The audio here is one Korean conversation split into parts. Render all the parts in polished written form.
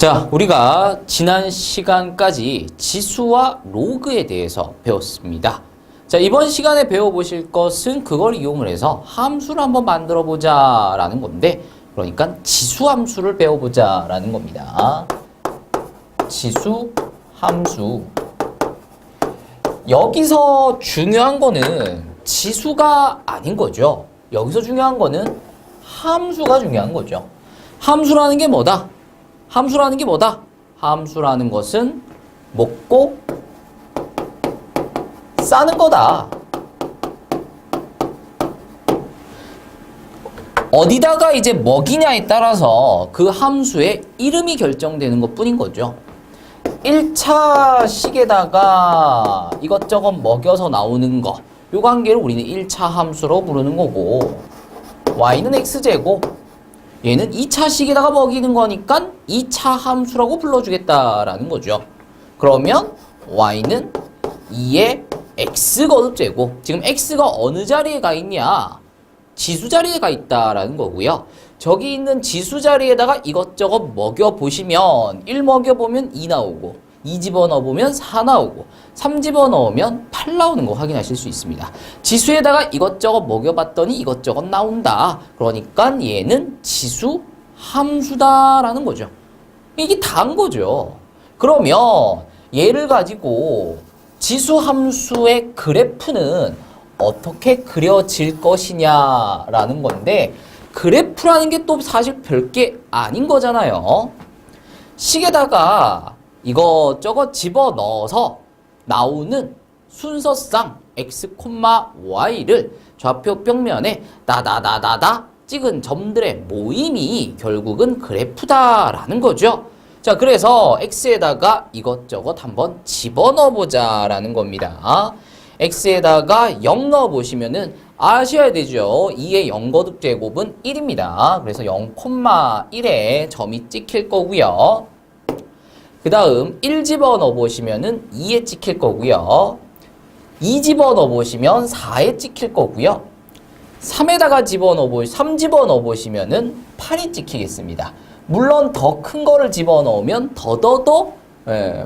자, 우리가 지난 시간까지 지수와 로그에 대해서 배웠습니다. 자, 이번 시간에 배워보실 것은 그걸 이용을 해서 함수를 한번 만들어 보자 라는 건데, 그러니까 지수 함수를 배워보자 라는 겁니다. 지수 함수. 여기서 중요한 거는 지수가 아닌 거죠. 여기서 중요한 거는 함수가 중요한 거죠. 함수라는 게 뭐다? 함수라는 게 뭐다? 함수라는 것은 먹고 싸는 거다. 어디다가 이제 먹이냐에 따라서 그 함수의 이름이 결정되는 것 뿐인 거죠. 1차 식에다가 이것저것 먹여서 나오는 거, 이 관계를 우리는 1차 함수로 부르는 거고, y는 x제곱, 얘는 2차 식에다가 먹이는 거니까 2차 함수라고 불러주겠다라는 거죠. 그러면 y는 2의 x 거듭제곱, 지금 x가 어느 자리에 가 있냐? 지수 자리에 가 있다라는 거고요. 저기 있는 지수 자리에다가 이것저것 먹여보시면 1 먹여보면 2 나오고, 2 집어넣어보면 4 나오고, 3 집어넣으면 8 나오는 거 확인하실 수 있습니다. 지수에다가 이것저것 먹여봤더니 이것저것 나온다. 그러니까 얘는 지수 함수다라는 거죠. 이게 다인 거죠. 그러면 얘를 가지고 지수 함수의 그래프는 어떻게 그려질 것이냐라는 건데, 그래프라는 게 또 사실 별게 아닌 거잖아요. 식에다가 이것저것 집어넣어서 나오는 순서상 x, y를 좌표 평면에 다다다다다 찍은 점들의 모임이 결국은 그래프다라는 거죠. 자, 그래서 x에다가 이것저것 한번 집어넣어보자 라는 겁니다. x에다가 0 넣어보시면은 아셔야 되죠. 2의 0거듭 제곱은 1입니다. 그래서 0,1에 점이 찍힐 거고요. 그 다음 1 집어넣어보시면은 2에 찍힐 거고요. 2 집어넣어보시면 4에 찍힐 거고요. 3에다가 3 집어넣어보시면은 8이 찍히겠습니다. 물론 더 큰 거를 집어넣으면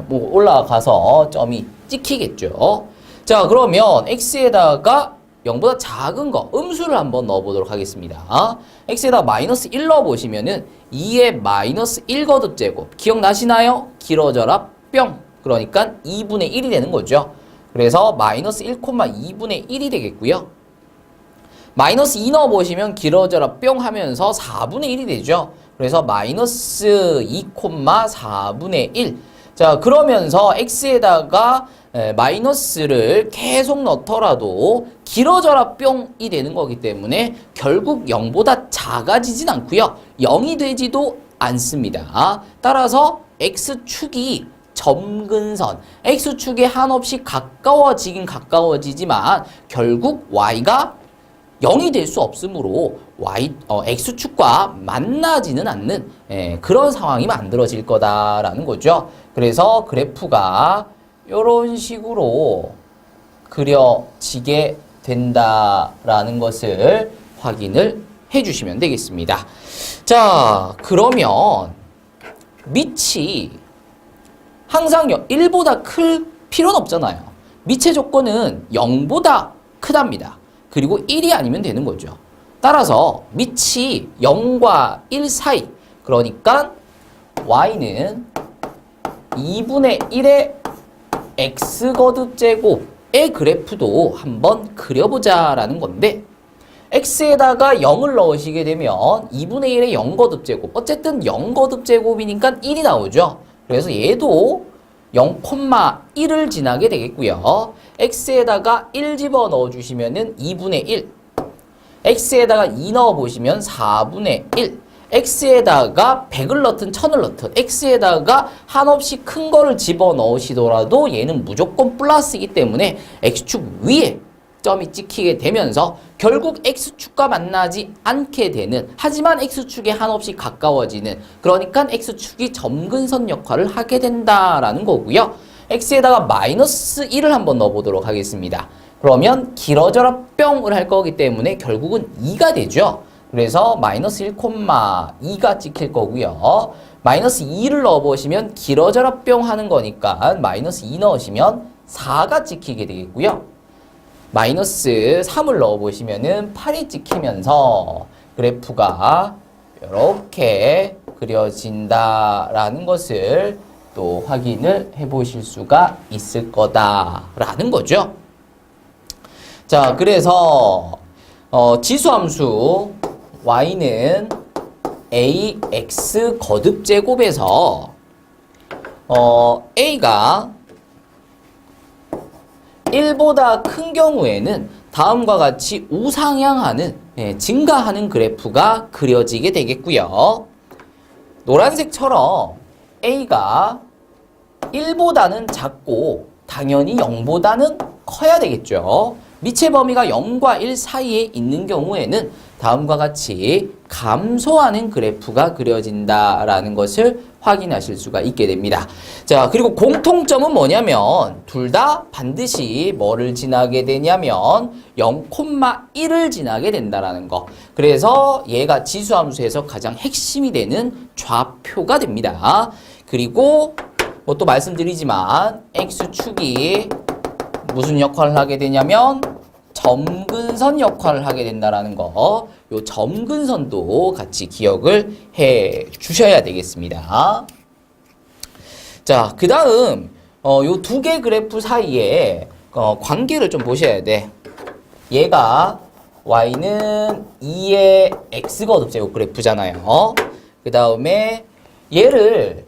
뭐 올라가서 점이 찍히겠죠. 자, 그러면 x에다가 0보다 작은 거, 음수를 한번 넣어보도록 하겠습니다. x에다가 마이너스 1 넣어보시면은 2의 마이너스 1 거듭 제곱. 기억나시나요? 길어져라 뿅. 그러니까 2분의 1이 되는 거죠. 그래서 마이너스 1,2분의 1이 되겠고요. 마이너스 2 넣어보시면 길어져라 뿅 하면서 4분의 1이 되죠. 그래서 마이너스 2,4분의 1. 자, 그러면서 x에다가 마이너스를 계속 넣더라도 길어져라 뿅이 되는 거기 때문에 결국 0보다 작아지진 않고요. 0이 되지도 않습니다. 따라서 x축이 점근선, x축에 한없이 가까워지긴 가까워지지만 결국 y가 0이 될 수 없으므로 x축과 만나지는 않는 그런 상황이 만들어질 거다라는 거죠. 그래서 그래프가 이런 식으로 그려지게 된다라는 것을 확인을 해주시면 되겠습니다. 자, 그러면 밑이 항상 1보다 클 필요는 없잖아요. 밑의 조건은 0보다 크답니다. 그리고 1이 아니면 되는 거죠. 따라서 밑이 0과 1 사이, 그러니까 y는 2분의 1의 x 거듭 제곱의 그래프도 한번 그려보자 라는 건데, x에다가 0을 넣으시게 되면 2분의 1의 0 거듭 제곱, 어쨌든 0 거듭 제곱이니까 1이 나오죠. 그래서 얘도 0,1을 지나게 되겠고요. x에다가 1 집어넣어 주시면은 2분의 1, x에다가 2 넣어보시면 4분의 1, x에다가 100을 넣든 1000을 넣든 x에다가 한없이 큰 거를 집어넣으시더라도 얘는 무조건 플러스이기 때문에 x축 위에 점이 찍히게 되면서 결국 x축과 만나지 않게 되는, 하지만 x축에 한없이 가까워지는, 그러니까 x축이 점근선 역할을 하게 된다라는 거고요. x에다가 마이너스 1을 한번 넣어보도록 하겠습니다. 그러면 길어져라 뿅을 할 거기 때문에 결국은 2가 되죠. 그래서 마이너스 1,2가 찍힐 거고요. 마이너스 2를 넣어보시면 길어져라 뿅 하는 거니까 마이너스 2 넣으시면 4가 찍히게 되겠고요. 마이너스 3을 넣어보시면은 8이 찍히면서 그래프가 이렇게 그려진다라는 것을 또 확인을 해보실 수가 있을 거다라는 거죠. 자, 그래서 지수함수 y는 ax 거듭제곱에서 a가 1보다 큰 경우에는 다음과 같이 우상향하는 증가하는 그래프가 그려지게 되겠고요. 노란색처럼 a가 1보다는 작고 당연히 0보다는 커야 되겠죠. 미체 범위가 0과 1 사이에 있는 경우에는 다음과 같이 감소하는 그래프가 그려진다라는 것을 확인하실 수가 있게 됩니다. 자, 그리고 공통점은 뭐냐면 둘 다 반드시 뭐를 지나게 되냐면 0,1을 지나게 된다라는 거. 그래서 얘가 지수함수에서 가장 핵심이 되는 좌표가 됩니다. 그리고 뭐 또 말씀드리지만 x축이 무슨 역할을 하게 되냐면 점근선 역할을 하게 된다라는 거. 요 점근선도 같이 기억을 해 주셔야 되겠습니다. 자, 그 다음 요 두 개 그래프 사이에 관계를 좀 보셔야 돼. 얘가 y는 2의 x 거듭제곱 그래프잖아요. 그 다음에 얘를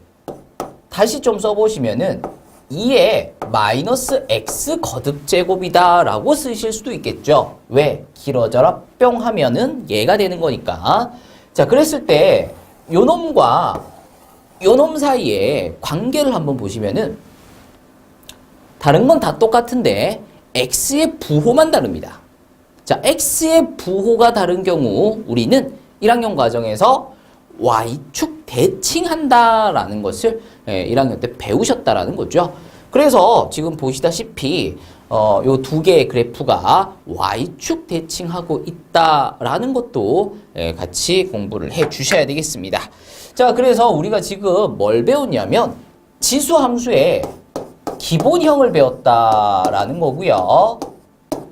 다시 좀 써보시면은 2의 마이너스 x 거듭제곱이다 라고 쓰실 수도 있겠죠. 왜? 길어져라 뿅 하면은 얘가 되는 거니까. 자, 그랬을 때 요놈과 요놈 사이에 관계를 한번 보시면은 다른 건 다 똑같은데 x의 부호만 다릅니다. 자, x의 부호가 다른 경우 우리는 1학년 과정에서 y축 대칭한다라는 것을 1학년 때 배우셨다라는 거죠. 그래서 지금 보시다시피 요 두 개의 그래프가 y축 대칭하고 있다라는 것도 같이 공부를 해 주셔야 되겠습니다. 자, 그래서 우리가 지금 뭘 배웠냐면 지수함수의 기본형을 배웠다라는 거고요.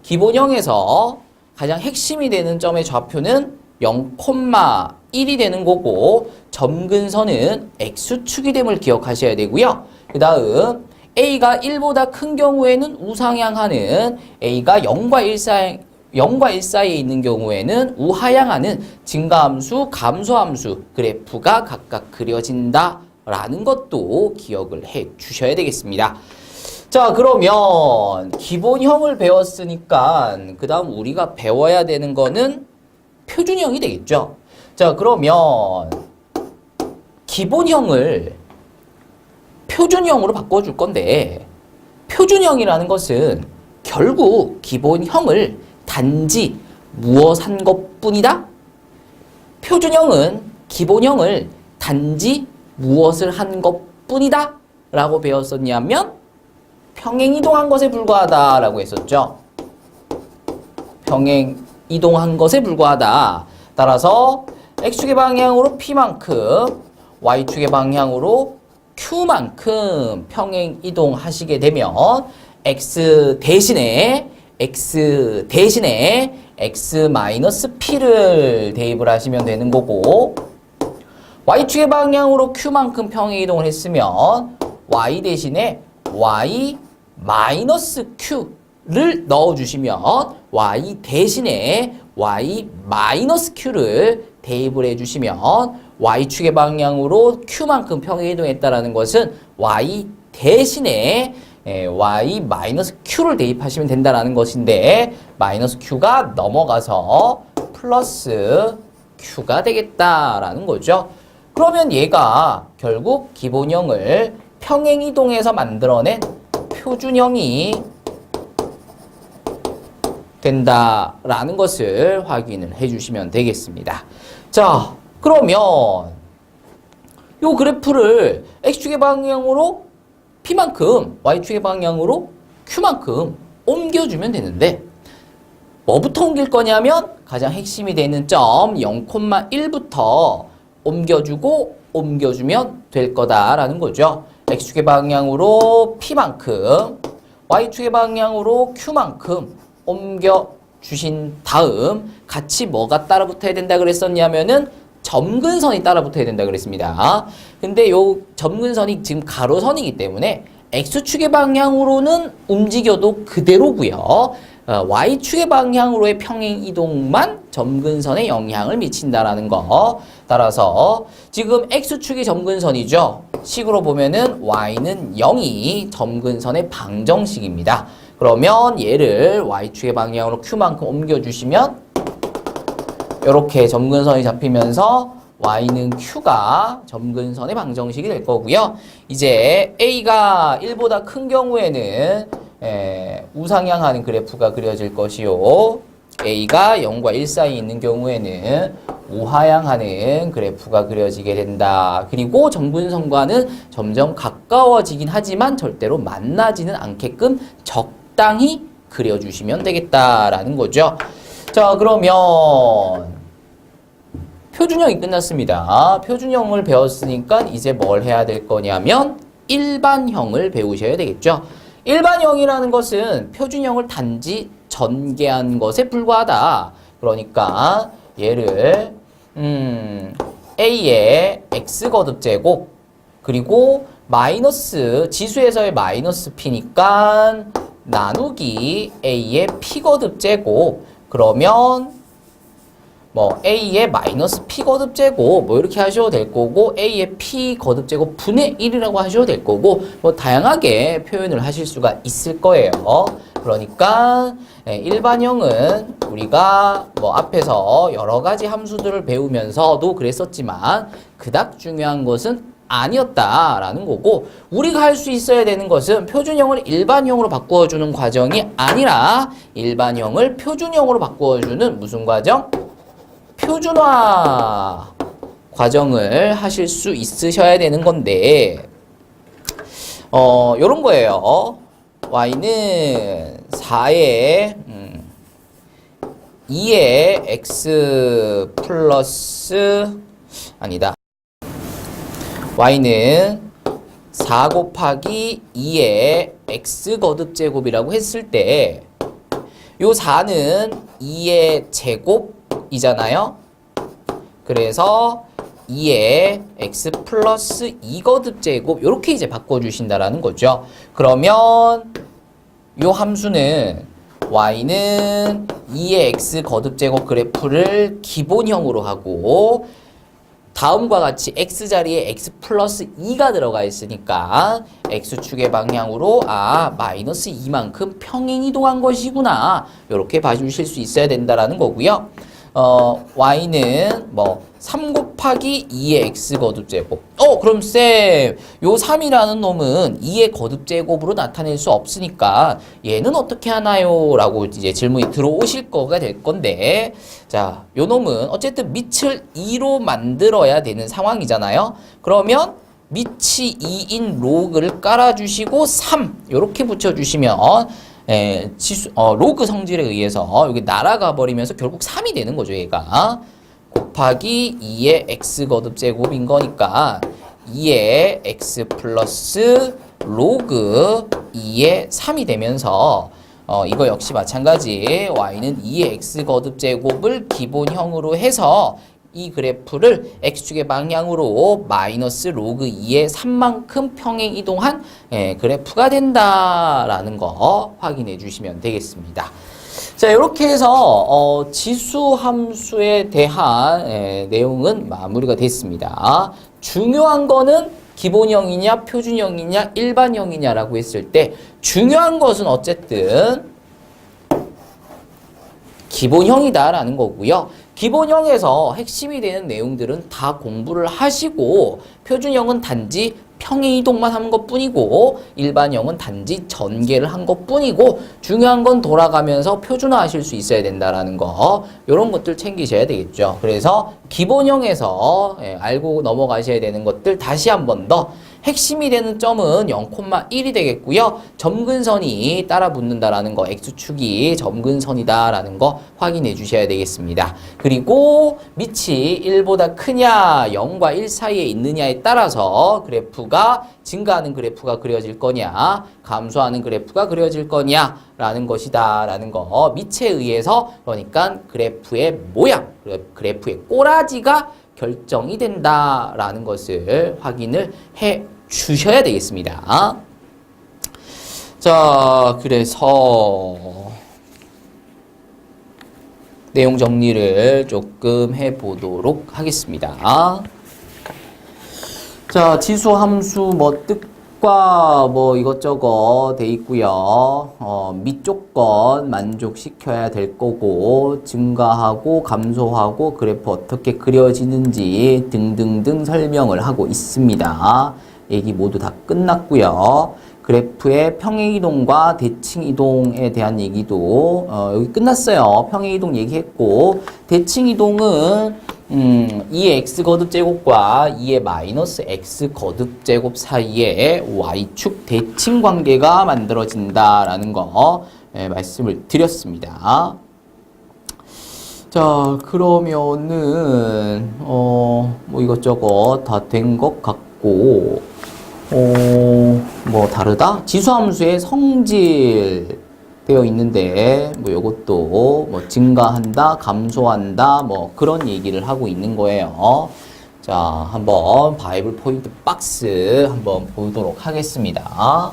기본형에서 가장 핵심이 되는 점의 좌표는 0,1이 되는 거고 점근선은 x축이 됨을 기억하셔야 되고요. 그 다음 a가 1보다 큰 경우에는 우상향하는, a가 0과 1 사이에 있는 경우에는 우하향하는 증가함수, 감소함수 그래프가 각각 그려진다라는 것도 기억을 해 주셔야 되겠습니다. 자, 그러면 기본형을 배웠으니까 그 다음 우리가 배워야 되는 거는 표준형이 되겠죠. 자, 그러면 기본형을 표준형으로 바꿔줄 건데 표준형이라는 것은 결국 기본형을 단지 무엇한 것뿐이다? 표준형은 기본형을 단지 무엇을 한 것뿐이다? 라고 배웠었냐면 평행이동한 것에 불과하다 라고 했었죠. 평행이동한 것에 불과하다. 따라서 x축의 방향으로 p만큼 y축의 방향으로 q만큼 평행이동 하시게 되면 x 대신에 x-p를 대입을 하시면 되는 거고, y축의 방향으로 q만큼 평행이동을 했으면 y 대신에 y-q를 넣어주시면 y 대신에 y-q를 대입을 해주시면 y축의 방향으로 q만큼 평행이동했다라는 것은 y 대신에 y-q를 대입하시면 된다는 것인데 마이너스 q가 넘어가서 플러스 q가 되겠다라는 거죠. 그러면 얘가 결국 기본형을 평행이동해서 만들어낸 표준형이 된다라는 것을 확인을 해주시면 되겠습니다. 자, 그러면 요 그래프를 x축의 방향으로 p만큼 y축의 방향으로 q만큼 옮겨주면 되는데 뭐부터 옮길 거냐면 가장 핵심이 되는 점 0,1부터 옮겨주고 옮겨주면 될 거다라는 거죠. x축의 방향으로 p만큼, y축의 방향으로 q만큼 옮겨주신 다음 같이 뭐가 따라 붙어야 된다 그랬었냐면은 점근선이 따라 붙어야 된다 그랬습니다. 근데 요 점근선이 지금 가로선이기 때문에 x축의 방향으로는 움직여도 그대로고요. y축의 방향으로의 평행 이동만 점근선에 영향을 미친다라는 거. 따라서 지금 x축이 점근선이죠. 식으로 보면은 y는 0이 점근선의 방정식입니다. 그러면 얘를 y축의 방향으로 q만큼 옮겨주시면 이렇게 점근선이 잡히면서 y는 q가 점근선의 방정식이 될 거고요. 이제 a가 1보다 큰 경우에는 우상향하는 그래프가 그려질 것이요. a가 0과 1 사이에 있는 경우에는 우하향하는 그래프가 그려지게 된다. 그리고 점근선과는 점점 가까워지긴 하지만 절대로 만나지는 않게끔 적당히 그려주시면 되겠다라는 거죠. 자, 그러면 표준형이 끝났습니다. 표준형을 배웠으니까 이제 뭘 해야 될 거냐면 일반형을 배우셔야 되겠죠. 일반형이라는 것은 표준형을 단지 전개한 것에 불과하다. 그러니까 얘를 a의 x 거듭제곱 그리고 마이너스 지수에서의 마이너스 p니까 나누기 a의 p 거듭제곱 그러면 뭐 a의 마이너스 p 거듭제곱 뭐 이렇게 하셔도 될 거고 a의 p 거듭제곱 분의 1이라고 하셔도 될 거고 뭐 다양하게 표현을 하실 수가 있을 거예요. 그러니까 일반형은 우리가 뭐 앞에서 여러 가지 함수들을 배우면서도 그랬었지만 그닥 중요한 것은 아니었다라는 거고 우리가 할 수 있어야 되는 것은 표준형을 일반형으로 바꾸어주는 과정이 아니라 일반형을 표준형으로 바꾸어주는 무슨 과정? 표준화 과정을 하실 수 있으셔야 되는 건데 요런 거예요. y는 4의 2의 x 플러스 아니다. y는 4 곱하기 2의 x 거듭제곱이라고 했을 때 요 4는 2의 제곱이잖아요. 그래서 2의 x 플러스 2 거듭제곱 이렇게 이제 바꿔주신다라는 거죠. 그러면 요 함수는 y는 2의 x 거듭제곱 그래프를 기본형으로 하고 다음과 같이 x자리에 x 플러스 2가 들어가 있으니까 x축의 방향으로 마이너스 2만큼 평행 이동한 것이구나 이렇게 봐주실 수 있어야 된다라는 거고요. y는 뭐 3 곱하기 2의 x 거듭제곱 그럼 쌤 요 3이라는 놈은 2의 거듭제곱으로 나타낼 수 없으니까 얘는 어떻게 하나요? 라고 이제 질문이 들어오실 거가 될 건데 자, 요 놈은 어쨌든 밑을 2로 만들어야 되는 상황이잖아요. 그러면 밑이 2인 로그를 깔아주시고 3 요렇게 붙여주시면 로그 성질에 의해서 여기 날아가 버리면서 결국 3이 되는 거죠, 얘가. 곱하기 2의 x 거듭제곱인 거니까 2의 x 플러스 로그 2의 3이 되면서 이거 역시 마찬가지 y는 2의 x 거듭제곱을 기본형으로 해서 이 그래프를 x축의 방향으로 마이너스 로그 2의 3만큼 평행 이동한 그래프가 된다라는 거 확인해 주시면 되겠습니다. 자, 이렇게 해서 지수 함수에 대한 내용은 마무리가 됐습니다. 중요한 거는 기본형이냐 표준형이냐 일반형이냐라고 했을 때 중요한 것은 어쨌든 기본형이다라는 거고요. 기본형에서 핵심이 되는 내용들은 다 공부를 하시고 표준형은 단지 평행 이동만 한 것뿐이고 일반형은 단지 전개를 한 것뿐이고 중요한 건 돌아가면서 표준화하실 수 있어야 된다라는 거 이런 것들 챙기셔야 되겠죠. 그래서 기본형에서 알고 넘어가셔야 되는 것들 다시 한 번 더 핵심이 되는 점은 0,1이 되겠고요. 점근선이 따라 붙는다라는 거, X축이 점근선이다라는 거 확인해 주셔야 되겠습니다. 그리고 밑이 1보다 크냐, 0과 1 사이에 있느냐에 따라서 그래프가 증가하는 그래프가 그려질 거냐, 감소하는 그래프가 그려질 거냐라는 것이다 라는 거, 밑에 의해서 그러니까 그래프의 모양, 그래프의 꼬라지가 결정이 된다라는 것을 확인을 해 주셔야 되겠습니다. 자, 그래서 내용 정리를 조금 해보도록 하겠습니다. 자, 지수 함수 뭐 뜻과 뭐 이것저것 돼 있고요. 밑조건 만족시켜야 될 거고, 증가하고 감소하고 그래프 어떻게 그려지는지 등등등 설명을 하고 있습니다. 얘기 모두 다 끝났고요. 그래프의 평행이동과 대칭이동에 대한 얘기도 여기 끝났어요. 평행이동 얘기했고, 대칭이동은 2의 x 거듭제곱과 2의 마이너스 x 거듭제곱 사이에 y축 대칭 관계가 만들어진다라는 거 말씀을 드렸습니다. 자, 그러면은 뭐 이것저것 다 된 것 같고, 뭐 다르다? 지수함수의 성질 되어 있는데 뭐 요것도 뭐 증가한다, 감소한다, 뭐 그런 얘기를 하고 있는 거예요. 자, 한번 바이블 포인트 박스 한번 보도록 하겠습니다.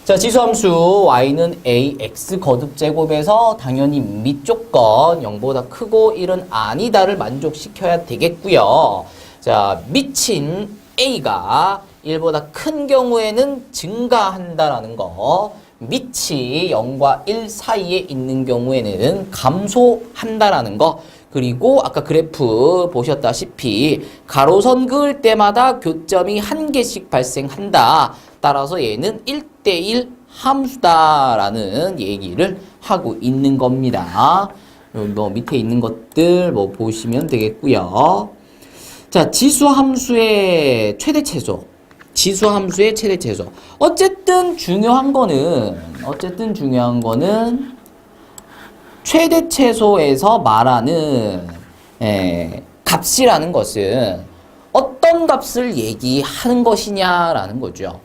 자, 지수함수 y는 ax 거듭제곱에서 당연히 밑조건 0보다 크고 1은 아니다를 만족시켜야 되겠고요. 자, 밑인 a가 1보다 큰 경우에는 증가한다라는 거, 밑이 0과 1 사이에 있는 경우에는 감소한다라는 거, 그리고 아까 그래프 보셨다시피 가로선 그을 때마다 교점이 한 개씩 발생한다. 따라서 얘는 1대1 함수다라는 얘기를 하고 있는 겁니다. 뭐 밑에 있는 것들 뭐 보시면 되겠고요. 자, 지수함수의 최대 최소. 지수함수의 최대 최소. 어쨌든 중요한 거는 최대 최소에서 말하는 값이라는 것은 어떤 값을 얘기하는 것이냐라는 거죠.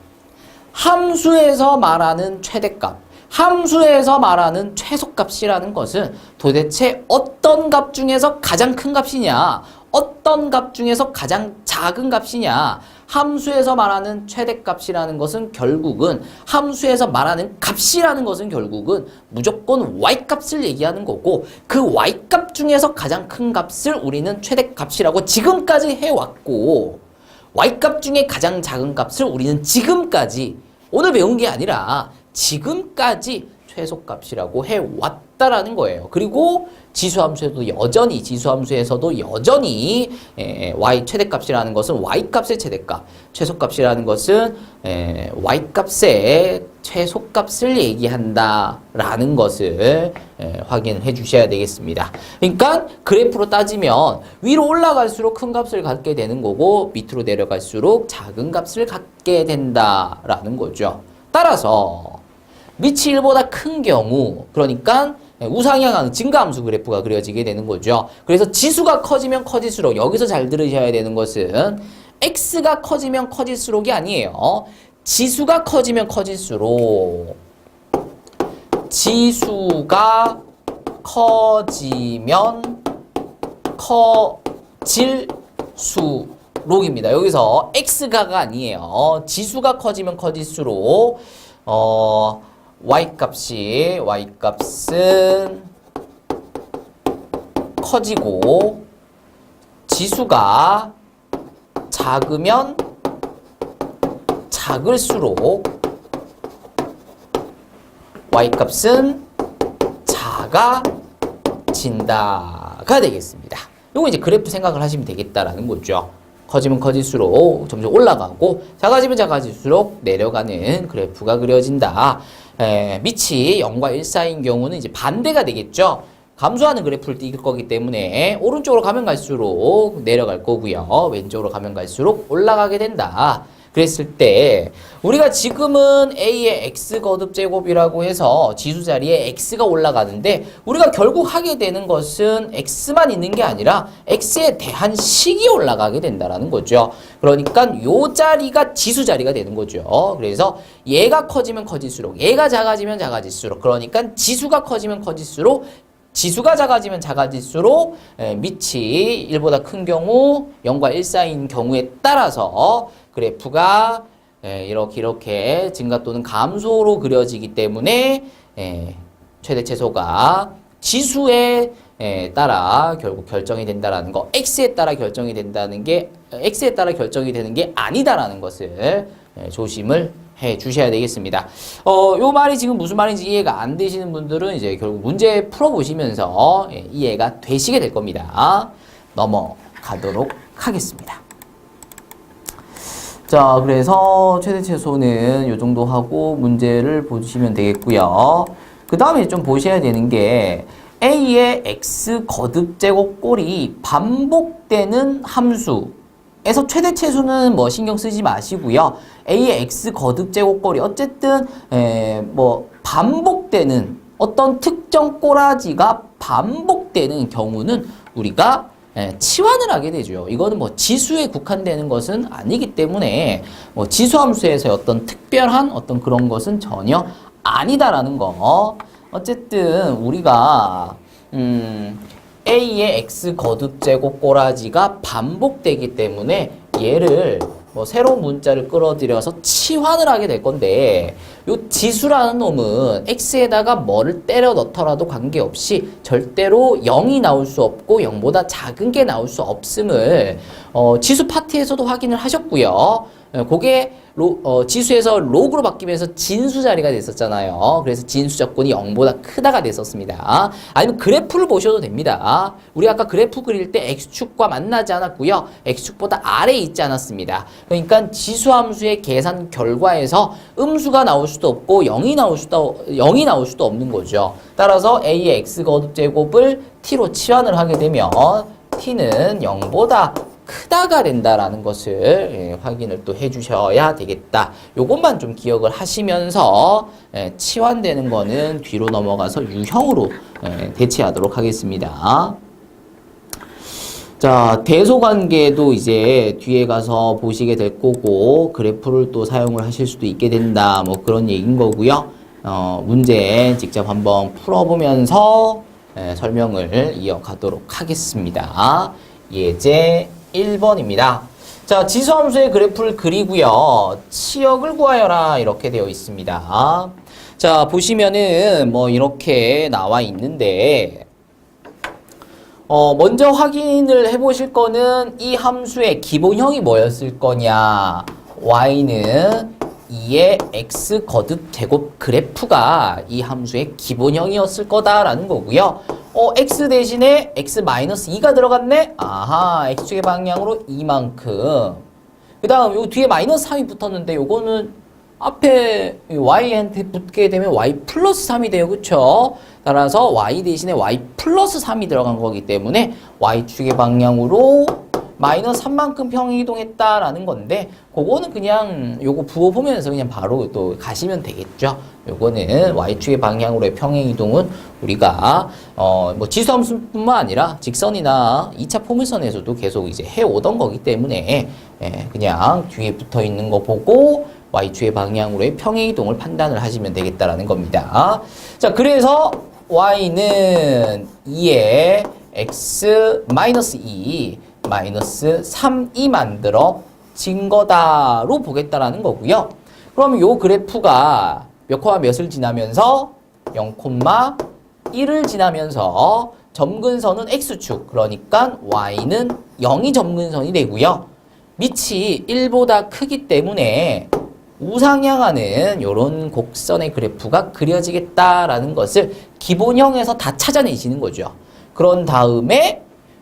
함수에서 말하는 최대값, 함수에서 말하는 최소값이라는 것은 도대체 어떤 값 중에서 가장 큰 값이냐, 어떤 값 중에서 가장 작은 값이냐. 함수에서 말하는 최대값이라는 것은 결국은, 함수에서 말하는 값이라는 것은 결국은 무조건 y값을 얘기하는 거고, 그 y값 중에서 가장 큰 값을 우리는 최대값이라고 지금까지 해왔고, y값 중에 가장 작은 값을 우리는 지금까지, 오늘 배운 게 아니라 지금까지 최소값이라고 해왔다라는 거예요. 그리고 지수함수에서도 여전히 y 최대값이라는 것은 y값의 최대값, 최소값이라는 것은 y값의 최소값을 얘기한다라는 것을 확인해 주셔야 되겠습니다. 그러니까 그래프로 따지면 위로 올라갈수록 큰 값을 갖게 되는 거고, 밑으로 내려갈수록 작은 값을 갖게 된다라는 거죠. 따라서 밑이 1보다 큰 경우, 그러니까 우상향하는 증가함수 그래프가 그려지게 되는 거죠. 그래서 지수가 커지면 커질수록, 여기서 잘 들으셔야 되는 것은 x가 커지면 커질수록이 아니에요. 지수가 커지면 커질수록, 지수가 커지면 커질수록입니다. 여기서 x가가 아니에요. 지수가 커지면 커질수록 y값은 커지고, 지수가 작으면 작을수록 y값은 작아진다가 되겠습니다. 요거 이제 그래프 생각을 하시면 되겠다라는 거죠. 커지면 커질수록 점점 올라가고, 작아지면 작아질수록 내려가는 그래프가 그려진다. 밑이 0과 1 사이인 경우는 이제 반대가 되겠죠. 감소하는 그래프를 띄길 거기 때문에 오른쪽으로 가면 갈수록 내려갈 거고요. 왼쪽으로 가면 갈수록 올라가게 된다. 그랬을 때 우리가 지금은 A의 X 거듭 제곱이라고 해서 지수 자리에 X가 올라가는데 우리가 결국 하게 되는 것은 X만 있는 게 아니라 X에 대한 식이 올라가게 된다라는 거죠. 그러니까 요 자리가 지수 자리가 되는 거죠. 그래서 얘가 커지면 커질수록 얘가 작아지면 작아질수록 그러니까 지수가 커지면 커질수록 지수가 작아지면 작아질수록 밑이 1보다 큰 경우 0과 1 사이인 경우에 따라서 그래프가 이렇게 증가 또는 감소로 그려지기 때문에 최대 최소가 지수에 따라 결국 결정이 된다라는 거, x에 따라 결정이 된다는 게 x에 따라 결정이 되는 게 아니다라는 것을 조심을 해 주셔야 되겠습니다. 요 말이 지금 무슨 말인지 이해가 안 되시는 분들은 이제 결국 문제 풀어 보시면서 이해가 되시게 될 겁니다. 넘어가도록 하겠습니다. 자, 그래서 최대 최소는 요 정도 하고 문제를 보시면 되겠고요. 그 다음에 좀 보셔야 되는 게 A의 X 거듭 제곱 꼴이 반복되는 함수에서 최대 최소는 뭐 신경 쓰지 마시고요. A의 X 거듭 제곱 꼴이 어쨌든 뭐 반복되는 어떤 특정 꼬라지가 반복되는 경우는 우리가 치환을 하게 되죠. 이거는 뭐 지수에 국한되는 것은 아니기 때문에 뭐 지수함수에서 어떤 특별한 어떤 그런 것은 전혀 아니다라는 거. 어쨌든 우리가 A의 X 거듭 제곱 꼬라지가 반복되기 때문에 얘를 뭐 새로운 문자를 끌어들여서 치환을 하게 될 건데 요 지수라는 놈은 x에다가 뭐를 때려 넣더라도 관계없이 절대로 0이 나올 수 없고 0보다 작은 게 나올 수 없음을 지수 파트에서도 확인을 하셨고요. 그게 지수에서 로그로 바뀌면서 진수 자리가 됐었잖아요. 그래서 진수 조건이 0보다 크다가 됐었습니다. 아니면 그래프를 보셔도 됩니다. 우리 아까 그래프 그릴 때 x축과 만나지 않았고요. x축보다 아래에 있지 않았습니다. 그러니까 지수함수의 계산 결과에서 음수가 나올 수도 없고 0이 나올 수도 없는 거죠. 따라서 a의 x 거듭 제곱을 t로 치환을 하게 되면 t는 0보다 크다가 된다라는 것을 확인을 또 해주셔야 되겠다. 요것만 좀 기억을 하시면서 치환되는 거는 뒤로 넘어가서 유형으로 대체하도록 하겠습니다. 자, 대소관계도 이제 뒤에 가서 보시게 될 거고 그래프를 또 사용을 하실 수도 있게 된다. 뭐 그런 얘기인 거고요. 문제 직접 한번 풀어보면서 설명을 이어가도록 하겠습니다. 예제 1번입니다. 자, 지수함수의 그래프를 그리고요. 치역을 구하여라 이렇게 되어 있습니다. 자, 보시면은 뭐 이렇게 나와 있는데 먼저 확인을 해보실 거는 이 함수의 기본형이 뭐였을 거냐. y는 2의 x 거듭 제곱 그래프가 이 함수의 기본형이었을 거다라는 거고요. x 대신에 x-2가 들어갔네? 아하, x축의 방향으로 이만큼. 그 다음, 요 뒤에 마이너스 3이 붙었는데, 요거는 앞에 y한테 붙게 되면 y 플러스 3이 돼요. 그쵸? 따라서 y 대신에 y 플러스 3이 들어간 거기 때문에 y축의 방향으로 마이너스 3만큼 평행이동했다라는 건데 그거는 그냥 요거 부어보면서 그냥 바로 또 가시면 되겠죠. 요거는 y축의 방향으로의 평행이동은 우리가 뭐 지수함수뿐만 아니라 직선이나 2차 포물선에서도 계속 이제 해오던 거기 때문에 그냥 뒤에 붙어 있는 거 보고 y축의 방향으로의 평행이동을 판단을 하시면 되겠다라는 겁니다. 자, 그래서 y는 2의 x-2 마이너스 3이 만들어진 거다로 보겠다라는 거고요. 그럼 요 그래프가 몇 콤마 몇을 지나면서 0,1을 지나면서 점근선은 x축, 그러니까 y는 0이 점근선이 되고요. 밑이 1보다 크기 때문에 우상향하는 요런 곡선의 그래프가 그려지겠다라는 것을 기본형에서 다 찾아내시는 거죠. 그런 다음에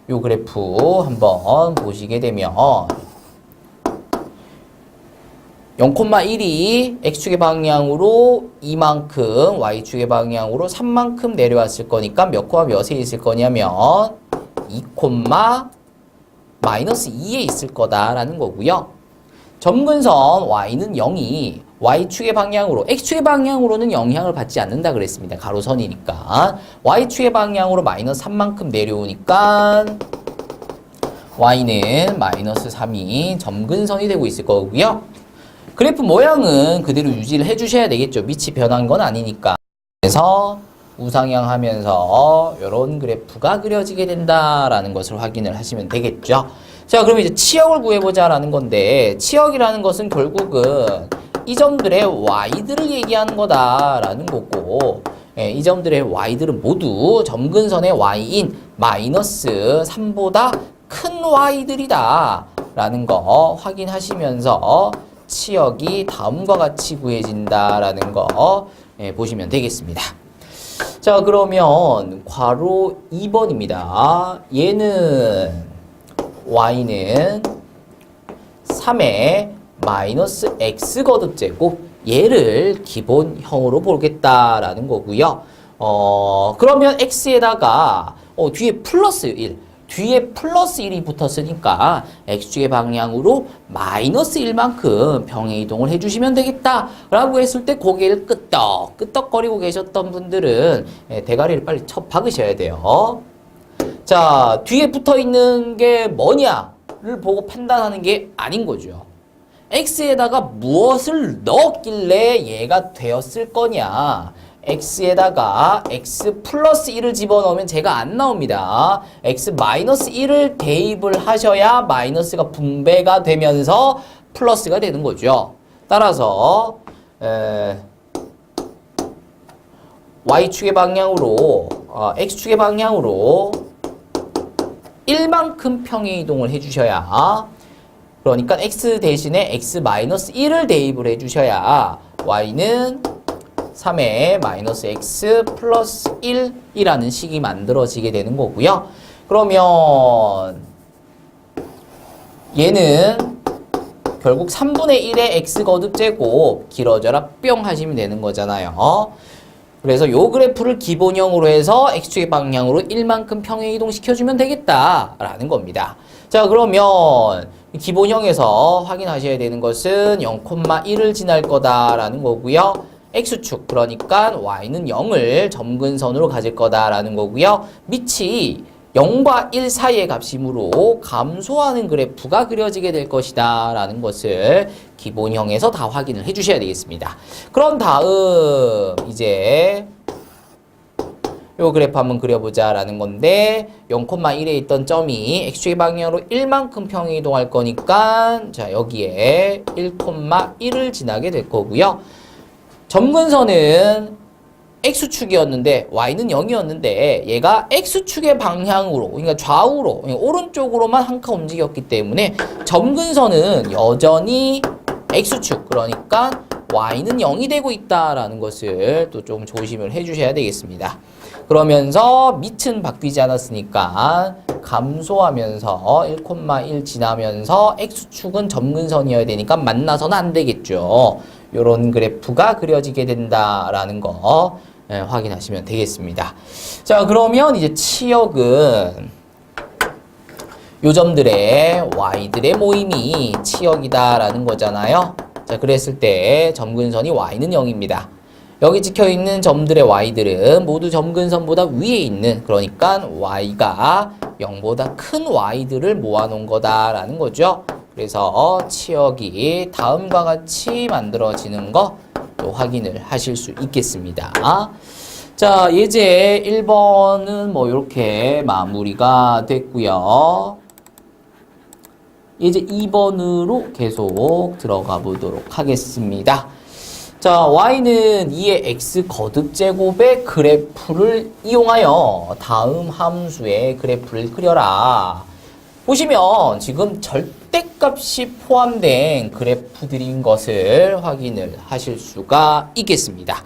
요 그래프 한번 보시게 되면 0,1이 x축의 방향으로 이만큼 y축의 방향으로 3만큼 내려왔을 거니까 몇 콤마 몇에 있을 거냐면 2 콤마 마이너스 2에 있을 거다라는 거고요. 점근선 y는 0이 y축의 방향으로, x축의 방향으로는 영향을 받지 않는다 그랬습니다. 가로선이니까. y축의 방향으로 마이너스 3만큼 내려오니까 y는 마이너스 3이 점근선이 되고 있을 거고요. 그래프 모양은 그대로 유지를 해주셔야 되겠죠. 밑이 변한 건 아니니까. 그래서 우상향하면서 이런 그래프가 그려지게 된다라는 것을 확인을 하시면 되겠죠. 자, 그럼 이제 치역을 구해보자라는 건데, 치역이라는 것은 결국은 이 점들의 y들을 얘기하는 거다라는 거고, 이 점들의 y들은 모두 점근선의 y인 마이너스 3보다 큰 y들이다 라는 거 확인하시면서 치역이 다음과 같이 구해진다라는 거 보시면 되겠습니다. 자, 그러면 괄호 2번입니다. 얘는 y는 3의 마이너스 x 거듭제곱, 얘를 기본형으로 보겠다라는 거고요. 그러면 x에다가 뒤에 플러스 1, 뒤에 플러스 1이 붙었으니까 x축의 방향으로 마이너스 1만큼 평행 이동을 해주시면 되겠다라고 했을 때 고개를 끄덕거리고 계셨던 분들은 대가리를 빨리 쳐 박으셔야 돼요. 자, 뒤에 붙어있는 게 뭐냐를 보고 판단하는 게 아닌 거죠. x에다가 무엇을 넣었길래 얘가 되었을 거냐. x에다가 x 플러스 1을 집어넣으면 제가 안 나옵니다. x 마이너스 1을 대입을 하셔야 마이너스가 분배가 되면서 플러스가 되는 거죠. 따라서 y축의 방향으로 x축의 방향으로 1만큼 평행 이동을 해주셔야, 그러니까 x 대신에 x 마이너스 1을 대입을 해주셔야 y는 3의 마이너스 x 플러스 1이라는 식이 만들어지게 되는 거고요. 그러면 얘는 결국 3분의 1의 x 거듭제곱 길어져라 뿅 하시면 되는 거잖아요. 그래서 요 그래프를 기본형으로 해서 x축의 방향으로 1만큼 평행 이동시켜주면 되겠다라는 겁니다. 자, 그러면 기본형에서 확인하셔야 되는 것은 0,1을 지날 거다라는 거고요. x축, 그러니까 y는 0을 점근선으로 가질 거다라는 거고요. 밑이 0과 1 사이의 값이므로 감소하는 그래프가 그려지게 될 것이다 라는 것을 기본형에서 다 확인을 해 주셔야 되겠습니다. 그런 다음 이제 요 그래프 한번 그려보자 라는 건데, 0,1에 있던 점이 x축의 방향으로 1만큼 평행 이동할 거니까 자, 여기에 1,1을 지나게 될 거고요. 점근선은 x축이었는데 y는 0이었는데 얘가 x축의 방향으로, 그러니까 좌우로, 오른쪽으로만 한 칸 움직였기 때문에 점근선은 여전히 x축, 그러니까 y는 0이 되고 있다라는 것을 또 좀 조심을 해주셔야 되겠습니다. 그러면서 밑은 바뀌지 않았으니까 감소하면서 1,1 지나면서 x축은 점근선이어야 되니까 만나서는 안 되겠죠. 요런 그래프가 그려지게 된다라는 거 확인하시면 되겠습니다. 자, 그러면 이제 치역은 요 점들의 y들의 모임이 치역이다라는 거잖아요. 자, 그랬을 때 점근선이 y는 0입니다. 여기 찍혀있는 점들의 y들은 모두 점근선보다 위에 있는, 그러니까 y가 0보다 큰 y들을 모아놓은 거다라는 거죠. 그래서 치역이 다음과 같이 만들어지는 거 또 확인을 하실 수 있겠습니다. 자, 예제 1번은 뭐 이렇게 마무리가 됐고요. 예제 2번으로 계속 들어가 보도록 하겠습니다. 자, y는 2의 x 거듭제곱의 그래프를 이용하여 다음 함수의 그래프를 그려라. 보시면 지금 절대값이 포함된 그래프들인 것을 확인을 하실 수가 있겠습니다.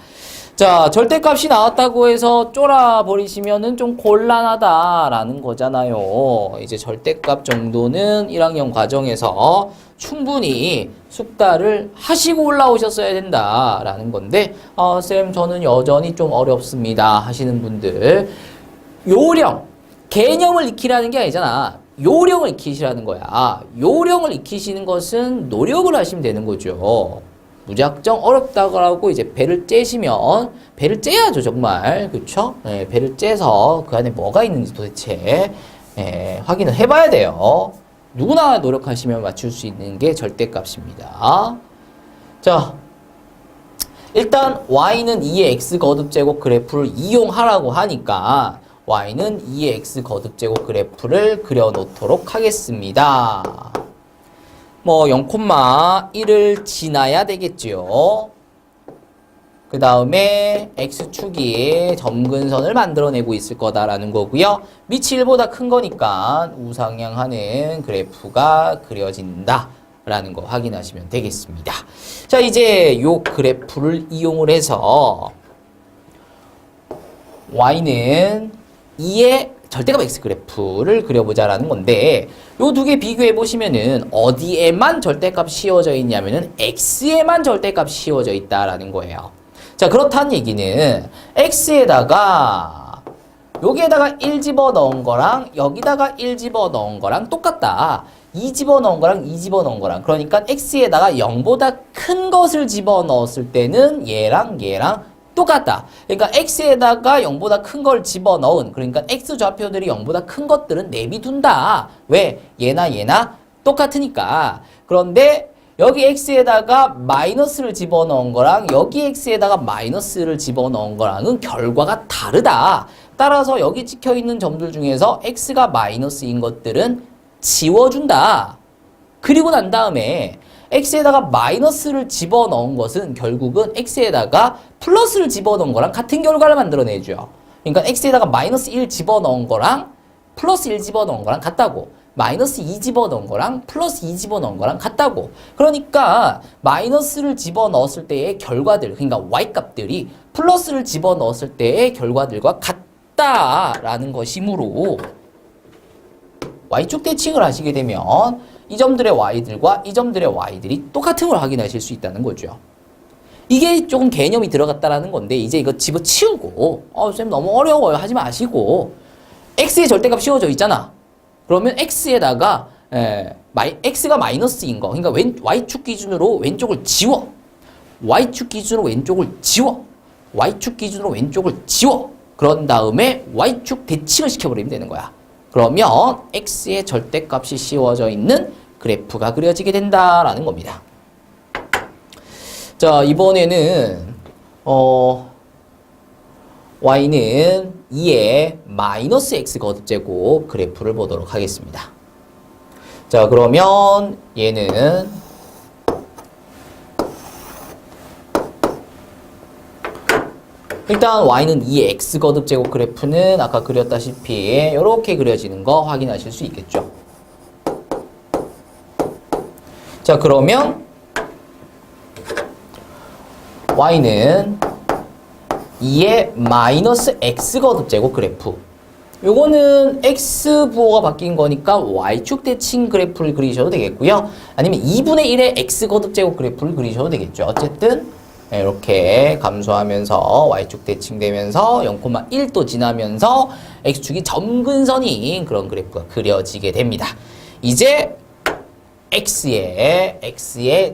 자, 절대값이 나왔다고 해서 쫄아버리시면은 좀 곤란하다라는 거잖아요. 이제 절대값 정도는 1학년 과정에서 충분히 숙달을 하시고 올라오셨어야 된다라는 건데, 쌤 저는 여전히 좀 어렵습니다 하시는 분들, 요령 개념을 익히라는 게 아니잖아. 요령을 익히시라는 거야. 요령을 익히시는 것은 노력을 하시면 되는 거죠. 무작정 어렵다고 이제 배를 째시면, 배를 째야죠, 정말. 그쵸? 예, 배를 째서 그 안에 뭐가 있는지 도대체, 예, 확인을 해봐야 돼요. 누구나 노력하시면 맞출 수 있는 게 절대값입니다. 자, 일단 y는 2의 x 거듭제곱 그래프를 이용하라고 하니까 y는 2의 x 거듭제곱 그래프를 그려놓도록 하겠습니다. 뭐 0,1을 지나야 되겠지요. 그 다음에 x축이 점근선을 만들어내고 있을 거다라는 거고요. 밑이 1보다 큰 거니까 우상향하는 그래프가 그려진다 라는 거 확인하시면 되겠습니다. 자, 이제 요 그래프를 이용을 해서 y는 2의 절대값 x 그래프를 그려보자라는 건데, 요 두 개 비교해 보시면은 어디에만 절대값 씌워져 있냐면은 x에만 절대값 씌워져 있다라는 거예요. 자, 그렇다는 얘기는 x에다가 여기에다가 1 집어넣은 거랑 여기다가 1 집어넣은 거랑 똑같다. 2 집어넣은 거랑 2 집어넣은 거랑. 그러니까 x에다가 0보다 큰 것을 집어넣었을 때는 얘랑 똑같다. 그러니까 x에다가 0보다 큰 걸 집어넣은, 그러니까 x 좌표들이 0보다 큰 것들은 내비둔다. 왜? 얘나 똑같으니까. 그런데 여기 x에다가 마이너스를 집어넣은 거랑 여기 x에다가 마이너스를 집어넣은 거랑은 결과가 다르다. 따라서 여기 찍혀있는 점들 중에서 x가 마이너스인 것들은 지워준다. 그리고 난 다음에 x에다가 마이너스를 집어넣은 것은 결국은 x에다가 플러스를 집어넣은 거랑 같은 결과를 만들어내죠. 그러니까 x에다가 마이너스 1 집어넣은 거랑 플러스 1 집어넣은 거랑 같다고. 마이너스 2 집어넣은 거랑 플러스 2 집어넣은 거랑 같다고. 그러니까 마이너스를 집어넣었을 때의 결과들, 그러니까 y값들이 플러스를 집어넣었을 때의 결과들과 같다라는 것이므로 y축 대칭을 하시게 되면 이 점들의 y들과 이 점들의 y들이 똑같은 걸 확인하실 수 있다는 거죠. 이게 조금 개념이 들어갔다라는 건데, 이제 이거 집어치우고 쌤 너무 어려워요 하지 마시고, x의 절대값 씌워져 있잖아. 그러면 x에다가 x가 마이너스인 거, 그러니까 y축 기준으로 왼쪽을 지워. y축 기준으로 왼쪽을 지워. y축 기준으로 왼쪽을 지워. 그런 다음에 y축 대칭을 시켜버리면 되는 거야. 그러면 x의 절대값이 씌워져 있는 그래프가 그려지게 된다라는 겁니다. 자, 이번에는 y는 2의 마이너스 x 거듭제곱 그래프를 보도록 하겠습니다. 자, 그러면 얘는 일단 y는 2의 x 거듭제곱 그래프는 아까 그렸다시피 이렇게 그려지는 거 확인하실 수 있겠죠. 자, 그러면 y는 2의 마이너스 x 거듭제곱 그래프. 요거는 x 부호가 바뀐 거니까 y축 대칭 그래프를 그리셔도 되겠고요. 아니면 2분의 1의 x 거듭제곱 그래프를 그리셔도 되겠죠. 어쨌든 이렇게 감소하면서 y축 대칭되면서 0,1도 지나면서 x축이 점근선인 그런 그래프가 그려지게 됩니다. 이제 x의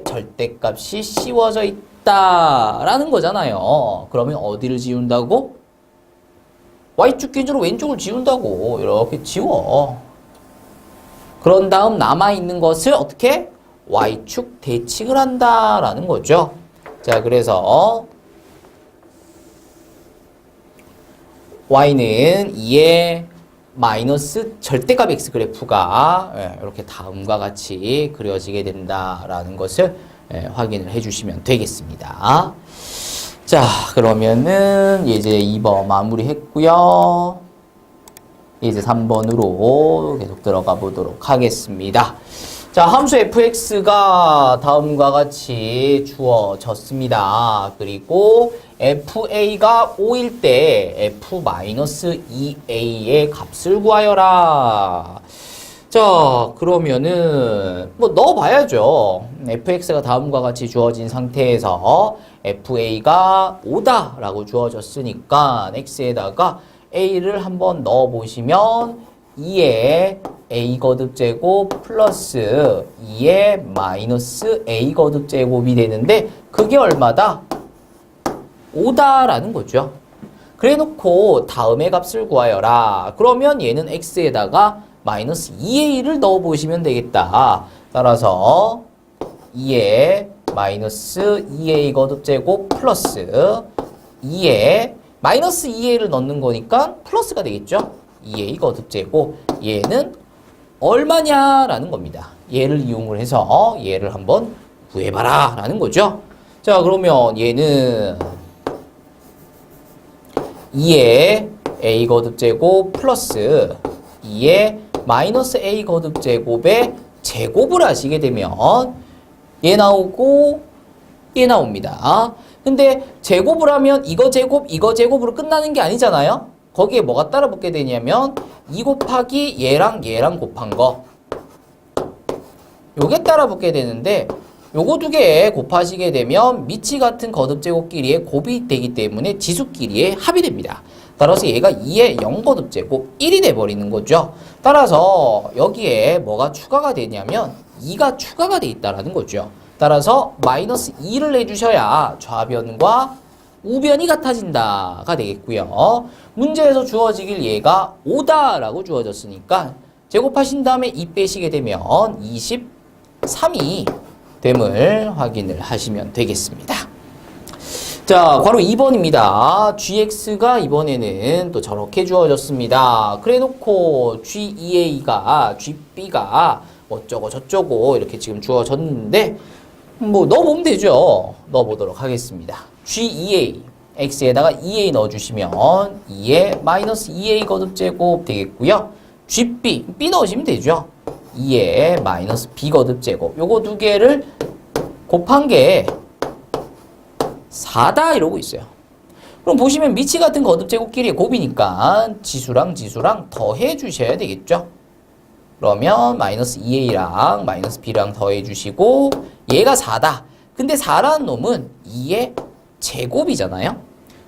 절대값이 씌워져 있다라는 거잖아요. 그러면 어디를 지운다고? y축 기준으로 왼쪽을 지운다고. 이렇게 지워. 그런 다음 남아있는 것을 어떻게? y축 대칭을 한다라는 거죠. 자, 그래서 y는 2의 마이너스 절대값 x 그래프가 이렇게 다음과 같이 그려지게 된다라는 것을 확인을 해주시면 되겠습니다. 자, 그러면은 이제 2번 마무리했고요. 이제 3번으로 계속 들어가 보도록 하겠습니다. 자, 함수 fx가 다음과 같이 주어졌습니다. 그리고 fa가 5일 때 f-2a의 값을 구하여라. 자, 그러면은 뭐 넣어봐야죠. fx가 다음과 같이 주어진 상태에서 fa가 5다라고 주어졌으니까 x에다가 A를 한번 넣어보시면 2의 A 거듭 제곱 플러스 2의 마이너스 A 거듭 제곱이 되는데 그게 얼마다? 5다라는 거죠. 그래 놓고 다음의 값을 구하여라. 그러면 얘는 x에다가 마이너스 2a를 넣어보시면 되겠다. 따라서 2의 마이너스 2a 거듭 제곱 플러스 2의 마이너스 2a를 넣는 거니까 플러스가 되겠죠. 2a 거듭 제곱. 얘는 얼마냐라는 겁니다. 얘를 이용을 해서 얘를 한번 구해봐라 라는 거죠. 자, 그러면 얘는 2의 a 거듭 제곱 플러스 2의 마이너스 a 거듭 제곱의 제곱을 하시게 되면 얘 나오고 얘 나옵니다. 근데 제곱을 하면 이거 제곱으로 끝나는 게 아니잖아요. 거기에 뭐가 따라 붙게 되냐면 2 곱하기 얘랑 곱한 거 요게 따라 붙게 되는데 요거 두 개 곱하시게 되면 미치 같은 거듭제곱끼리의 곱이 되기 때문에 지수끼리의 합이 됩니다. 따라서 얘가 2의 0 거듭제곱 1이 돼버리는 거죠. 따라서 여기에 뭐가 추가가 되냐면 2가 추가가 돼 있다는 거죠. 따라서 마이너스 2를 내주셔야 좌변과 우변이 같아진다가 되겠고요. 문제에서 주어지길 얘가 5다라고 주어졌으니까 제곱하신 다음에 2 빼시게 되면 23이 됨을 확인을 하시면 되겠습니다. 자, 괄호 2번입니다. gx가 이번에는 또 저렇게 주어졌습니다. 그래 놓고 g2a가 gb가 어쩌고 저쩌고 이렇게 지금 주어졌는데 뭐 넣어보면 되죠. 넣어보도록 하겠습니다. g2a x에다가 2a 넣어주시면 2의 마이너스 2a 거듭제곱 되겠고요. gb b 넣으시면 되죠. 2의 마이너스 b 거듭제곱 요거 두 개를 곱한 게 4다 이러고 있어요. 그럼 보시면 미치 같은 거듭제곱끼리의 곱이니까 지수랑 더해 주셔야 되겠죠. 그러면 마이너스 2a랑 마이너스 b랑 더해 주시고 얘가 4다. 근데 4라는 놈은 2의 제곱이잖아요.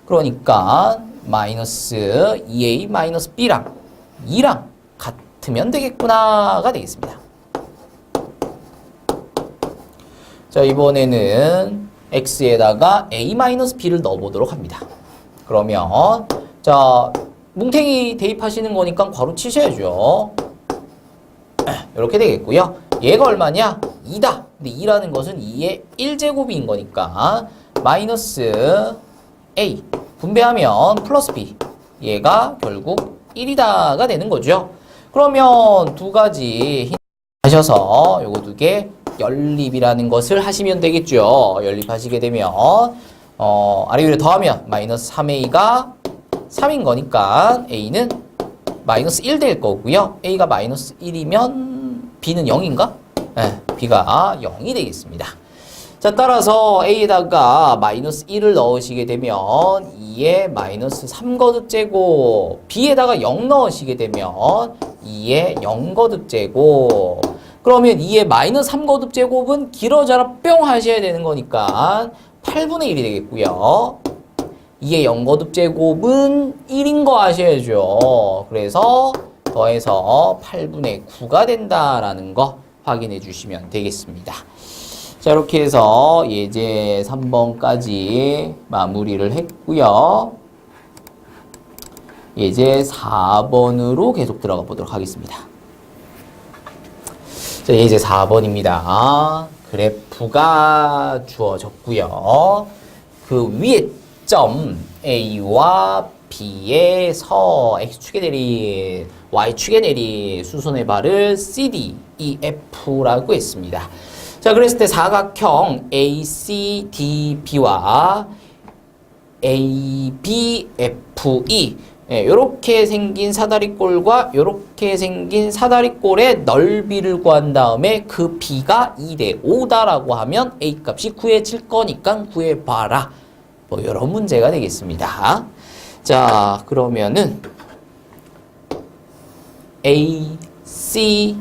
그러니까 마이너스 2a 마이너스 b랑 2랑 같으면 되겠구나가 되겠습니다. 자, 이번에는 x에다가 a-b를 넣어보도록 합니다. 그러면 자, 뭉탱이 대입하시는 거니까 괄호 치셔야죠. 이렇게 되겠고요. 얘가 얼마냐? 2다. 근데 2라는 것은 2의 1제곱인 거니까 마이너스 a 분배하면 플러스 b 얘가 결국 1이다가 되는 거죠. 그러면 두 가지 하셔서 요거 두 개 연립이라는 것을 하시면 되겠죠. 연립하시게 되면 아래 위로 더하면 마이너스 3a가 3인 거니까 a는 마이너스 1 될 거고요. a가 마이너스 1이면 b는 0인가? 네, b가 0이 되겠습니다. 자, 따라서 a에다가 마이너스 1을 넣으시게 되면 2의 마이너스 3거듭제곱 b에다가 0 넣으시게 되면 2의 0거듭제곱 그러면 2의 마이너스 3거듭제곱은 길어져라 뿅 하셔야 되는 거니까 8분의 1이 되겠고요. 2의 0거듭제곱은 1인 거 아셔야죠. 그래서 더해서 8분의 9가 된다라는 거 확인해 주시면 되겠습니다. 자, 이렇게 해서 예제 3번까지 마무리를 했고요. 예제 4번으로 계속 들어가 보도록 하겠습니다. 자, 예제 4번입니다. 그래프가 주어졌고요. 그 위에 점 A와 B에서 X축에 내린 Y축에 내린 수선의 발을 CD, EF라고 했습니다. 자, 그랬을 때 사각형 ACDB와 ABFE 요렇게 생긴 사다리꼴과 요렇게 생긴 사다리꼴의 넓이를 구한 다음에 그 B가 2대 5다라고 하면 A 값이 구해질 거니까 구해봐라. 뭐 이런 문제가 되겠습니다. 자, 그러면은 ACDB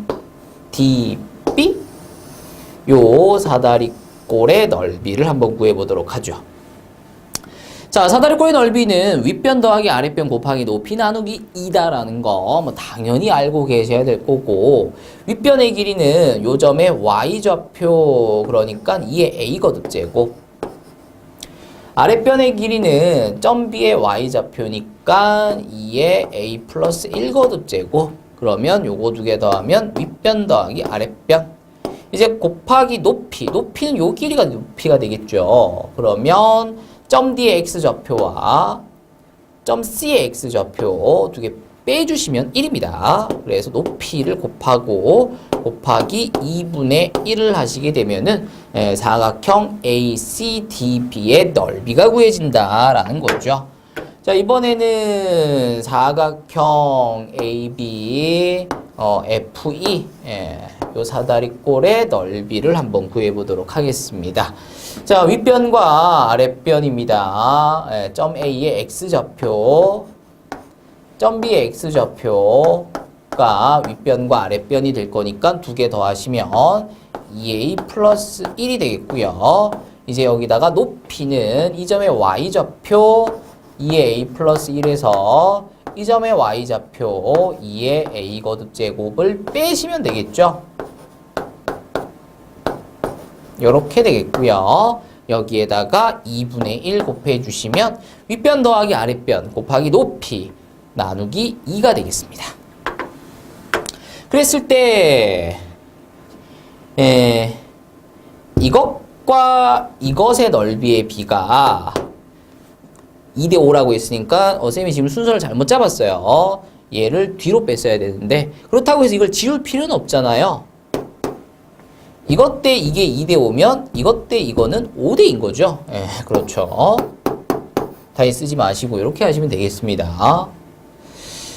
요 사다리꼴의 넓이를 한번 구해보도록 하죠. 자, 사다리꼴의 넓이는 윗변 더하기 아랫변 곱하기 높이 나누기 2다라는 거 뭐 당연히 알고 계셔야 될 거고, 윗변의 길이는 요 점의 y좌표 그러니까 2의 a 거듭제곱, 아랫변의 길이는 점 B의 y좌표니까 2의 a 플러스 1 거듭제곱, 그러면 요거 두 개 더하면 윗변 더하기 아랫변. 이제 곱하기 높이, 높이는 요 길이가 높이가 되겠죠. 그러면 점 D의 x좌표와 점 C의 x좌표 두 개 빼주시면 1입니다. 그래서 높이를 곱하기 2분의 1을 하시게 되면은 사각형 ACDB의 넓이가 구해진다라는 거죠. 자, 이번에는 사각형 AB FE 요 사다리꼴의 넓이를 한번 구해보도록 하겠습니다. 자, 윗변과 아랫변입니다. 점 A의 x좌표, 점 B의 x좌표가 윗변과 아랫변이 될 거니까 두 개 더하시면 2a 플러스 1이 되겠고요. 이제 여기다가 높이는 이 점의 y좌표 2a 플러스 1에서 이 점의 y좌표 2의 a 거듭제곱을 빼시면 되겠죠. 요렇게 되겠고요. 여기에다가 2분의 1 곱해주시면 윗변 더하기 아랫변 곱하기 높이 나누기 2가 되겠습니다. 그랬을 때 이것과 이것의 넓이의 비가 2대 5라고 했으니까 쌤이 지금 순서를 잘못 잡았어요. 얘를 뒤로 뺐어야 되는데, 그렇다고 해서 이걸 지울 필요는 없잖아요. 이것 때 이게 2대 5면 이것 때 이거는 5대인 거죠. 그렇죠. 다시 쓰지 마시고 이렇게 하시면 되겠습니다.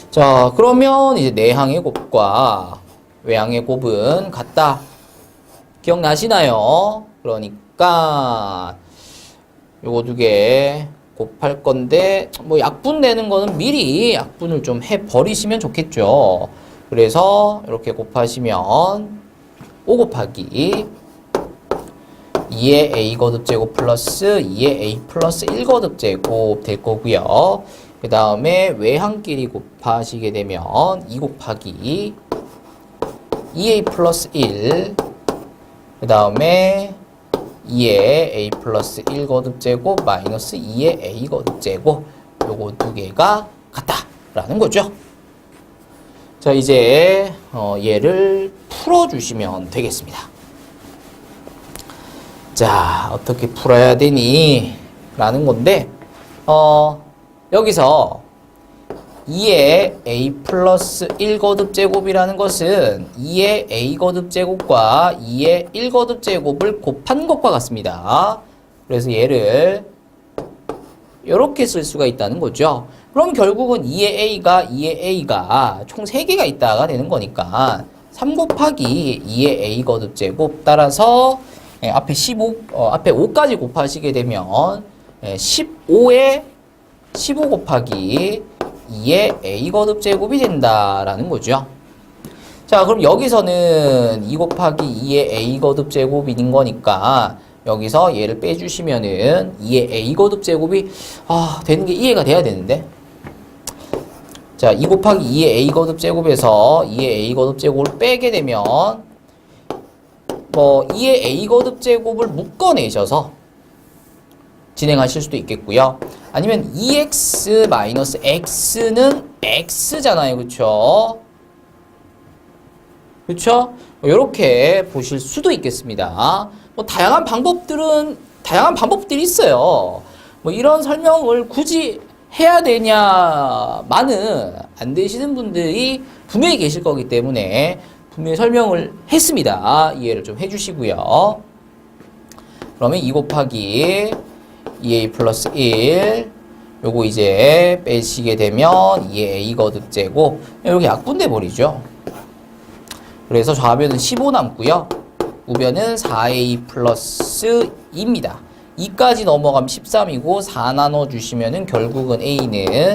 자, 그러면 이제 내항의 곱과 외항의 곱은 같다. 기억나시나요? 그러니까 요거 두 개 곱할 건데, 뭐 약분 내는 거는 미리 약분을 좀 해 버리시면 좋겠죠. 그래서 이렇게 곱하시면 5 곱하기 2의 a 거듭제곱 플러스 2의 a 플러스 1 거듭제곱 될 거고요. 그 다음에 외항끼리 곱하시게 되면 2 곱하기 2a 플러스 1, 그 다음에 2의 a 플러스 1 거듭제곱 마이너스 2의 a 거듭제곱, 요거 두 개가 같다라는 거죠. 자, 이제 얘를 풀어주시면 되겠습니다. 자, 어떻게 풀어야 되니? 라는 건데, 여기서 2의 a 플러스 1 거듭제곱이라는 것은 2의 a 거듭제곱과 2의 1 거듭제곱을 곱한 것과 같습니다. 그래서 얘를 이렇게 쓸 수가 있다는 거죠. 그럼 결국은 2의 a가 총 3개가 있다가 되는 거니까 3 곱하기 2의 a 거듭제곱 따라서 앞에 5까지 곱하시게 되면 15에 15 곱하기 2의 a 거듭제곱이 된다라는 거죠. 자, 그럼 여기서는 2 곱하기 2의 a 거듭제곱인 거니까 여기서 얘를 빼주시면은 2의 a 거듭제곱이 되는 게 이해가 돼야 되는데, 자, 2 곱하기 2의 a 거듭제곱에서 2의 a 거듭제곱을 빼게 되면 2의 a 거듭제곱을 묶어내셔서 진행하실 수도 있겠고요. 아니면 2x 마이너스 x는 x잖아요. 그쵸? 그쵸? 이렇게 보실 수도 있겠습니다. 다양한 방법들이 있어요. 이런 설명을 굳이 해야 되냐마는 안 되시는 분들이 분명히 계실 거기 때문에 분명히 설명을 했습니다. 이해를 좀 해주시고요. 그러면 2 곱하기 2a 플러스 1, 요거 이제 빼시게 되면 2a 거듭제곱, 이렇게 약분돼 버리죠. 그래서 좌변은 15 남고요. 우변은 4a 플러스 2입니다. 2까지 넘어가면 13이고 4 나눠주시면은 결국은 a는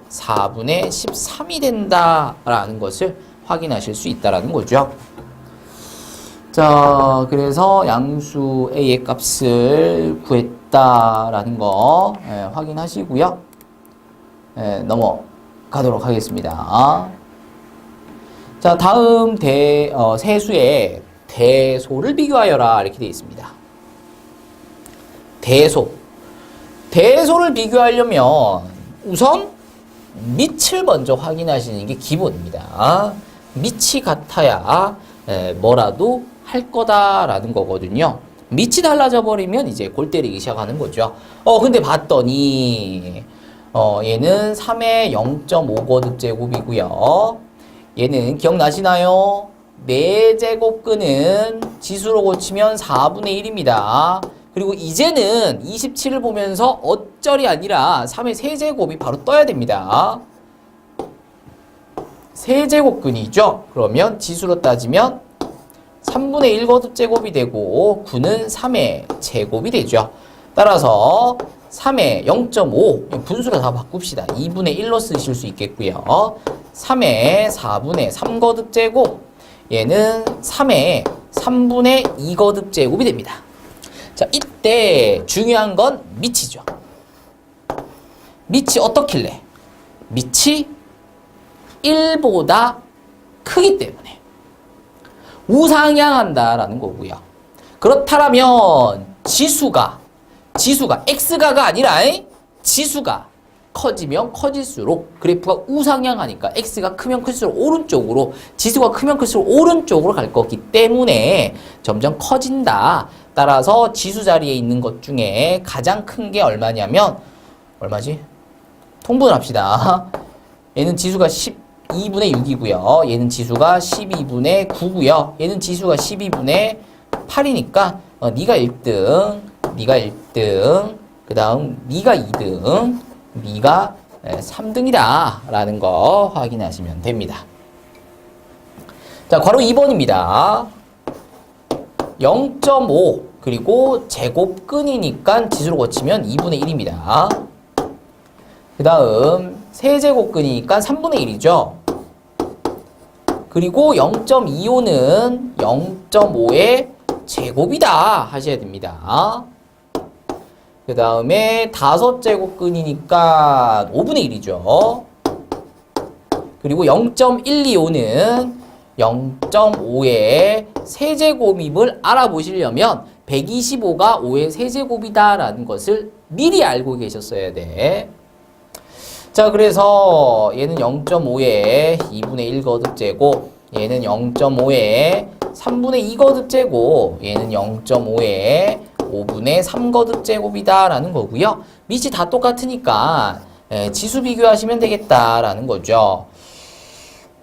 4분의 13이 된다라는 것을 확인하실 수 있다라는 거죠. 자, 그래서 양수 a의 값을 있다라는 거 확인하시고요. 넘어가도록 하겠습니다. 자, 다음 세수의 대소를 비교하여라 이렇게 되어 있습니다. 대소를 비교하려면 우선 밑을 먼저 확인하시는 게 기본입니다. 밑이 같아야 뭐라도 할 거다라는 거거든요. 밑이 달라져 버리면 이제 골 때리기 시작하는 거죠. 근데 봤더니 얘는 3의 0.5거듭 제곱이고요. 얘는 기억나시나요? 4제곱근은 지수로 고치면 4분의 1입니다. 그리고 이제는 27을 보면서 어쩔이 아니라 3의 세제곱이 바로 떠야 됩니다. 세제곱근이죠. 그러면 지수로 따지면 3분의 1 거듭 제곱이 되고 9는 3의 제곱이 되죠. 따라서 3의 0.5 분수로 다 바꿉시다. 2분의 1로 쓰실 수 있겠고요. 3의 4분의 3 거듭 제곱, 얘는 3의 3분의 2 거듭 제곱이 됩니다. 자, 이때 중요한 건 밑이죠. 밑이 어떻길래? 밑이 1보다 크기 때문에 우상향한다라는 거고요. 그렇다면 지수가 x가가 아니라 지수가 커지면 커질수록 그래프가 우상향하니까 x가 크면 클수록 오른쪽으로, 지수가 크면 클수록 오른쪽으로 갈 거기 때문에 점점 커진다. 따라서 지수 자리에 있는 것 중에 가장 큰 게 얼마냐면, 얼마지? 통분합시다. 얘는 지수가 12분의 6이고요. 얘는 지수가 12분의 9고요. 얘는 지수가 12분의 8이니까 네가 1등, 네가 1등, 그 다음 네가 2등, 네가 3등이다 라는 거 확인하시면 됩니다. 자, 괄호 2번입니다. 0.5 그리고 제곱근이니까 지수로 고치면 2분의 1입니다. 그 다음 세제곱근이니까 3분의 1이죠. 그리고 0.25는 0.5의 제곱이다 하셔야 됩니다. 그 다음에 5제곱근이니까 5분의 1이죠. 그리고 0.125는 0.5의 세제곱임을 알아보시려면 125가 5의 세제곱이다 라는 것을 미리 알고 계셨어야 돼. 자, 그래서 얘는 0.5의 2분의 1 거듭 제곱, 얘는 0.5의 3분의 2 거듭 제곱, 얘는 0.5의 5분의 3 거듭 제곱이다 라는 거고요. 밑이 다 똑같으니까 지수 비교하시면 되겠다라는 거죠.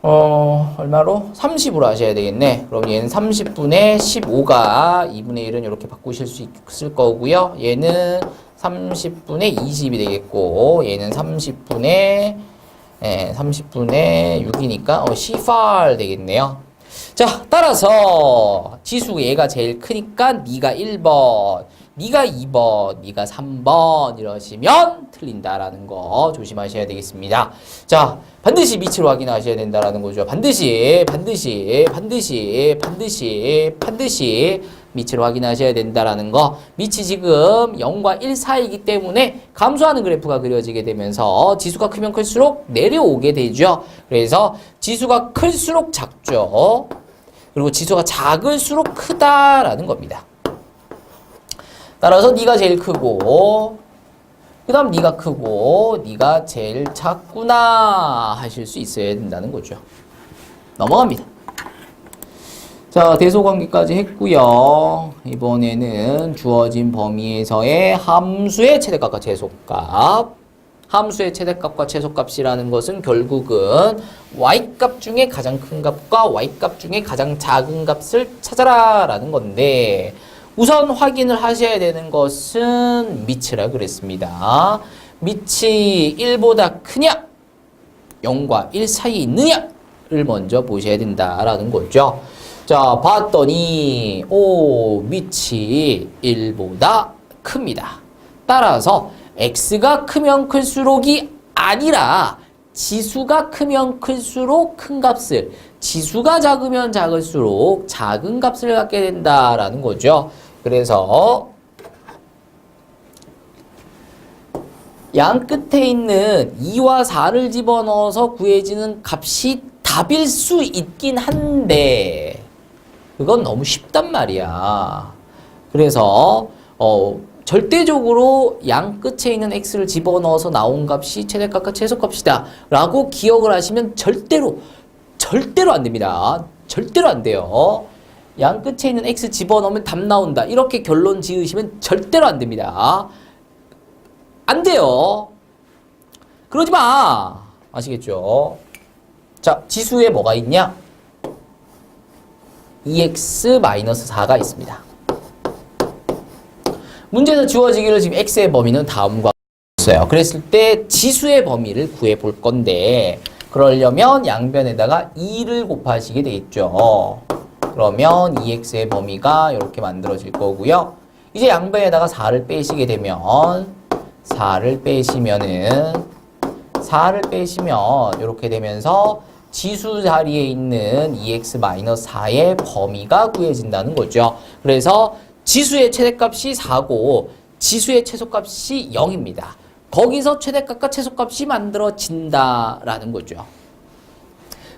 얼마로? 30으로 하셔야 되겠네. 그럼 얘는 30분의 15가 2분의 1은 이렇게 바꾸실 수 있을 거고요. 얘는 30분의 20이 되겠고, 얘는 30분의 6이니까 18 되겠네요. 자, 따라서 지수 얘가 제일 크니까 네가 1번, 네가 2번, 네가 3번 이러시면 틀린다라는 거 조심하셔야 되겠습니다. 자, 반드시 밑으로 확인하셔야 된다라는 거죠. 반드시 밑으로 확인하셔야 된다라는 거. 밑이 지금 0과 1 사이이기 때문에 감소하는 그래프가 그려지게 되면서 지수가 크면 클수록 내려오게 되죠. 그래서 지수가 클수록 작죠. 그리고 지수가 작을수록 크다라는 겁니다. 따라서 네가 제일 크고, 그 다음 네가 크고, 네가 제일 작구나 하실 수 있어야 된다는 거죠. 넘어갑니다. 자, 대소관계까지 했고요. 이번에는 주어진 범위에서의 함수의 최대값과 최소값. 함수의 최대값과 최소값이라는 것은 결국은 y값 중에 가장 큰 값과 y값 중에 가장 작은 값을 찾아라 라는 건데, 우선 확인을 하셔야 되는 것은 밑이라 그랬습니다. 밑이 1보다 크냐, 0과 1 사이에 있느냐를 먼저 보셔야 된다라는 거죠. 자, 봤더니 밑이 1보다 큽니다. 따라서 x가 크면 클수록이 아니라 지수가 크면 클수록 큰 값을, 지수가 작으면 작을수록 작은 값을 갖게 된다라는 거죠. 그래서 양 끝에 있는 2와 4를 집어넣어서 구해지는 값이 답일 수 있긴 한데 그건 너무 쉽단 말이야. 그래서 절대적으로 양 끝에 있는 x를 집어넣어서 나온 값이 최대값과 최소값이다 라고 기억을 하시면 절대로 안 됩니다. 절대로 안 돼요. 양 끝에 있는 x 집어넣으면 답 나온다 이렇게 결론 지으시면 절대로 안 됩니다. 안 돼요. 그러지 마. 아시겠죠? 자, 지수에 뭐가 있냐? 2x-4가 있습니다. 문제에서 주어지기를 지금 x의 범위는 다음과 같았어요. 그랬을 때 지수의 범위를 구해 볼 건데 그러려면 양변에다가 2를 곱하시게 되겠죠. 그러면 2x의 범위가 이렇게 만들어질 거고요. 이제 양변에다가 4를 빼시게 되면 4를 빼시면 이렇게 되면서 지수 자리에 있는 2x-4의 범위가 구해진다는 거죠. 그래서 지수의 최대값이 4고 지수의 최소값이 0입니다. 거기서 최대값과 최소값이 만들어진다라는 거죠.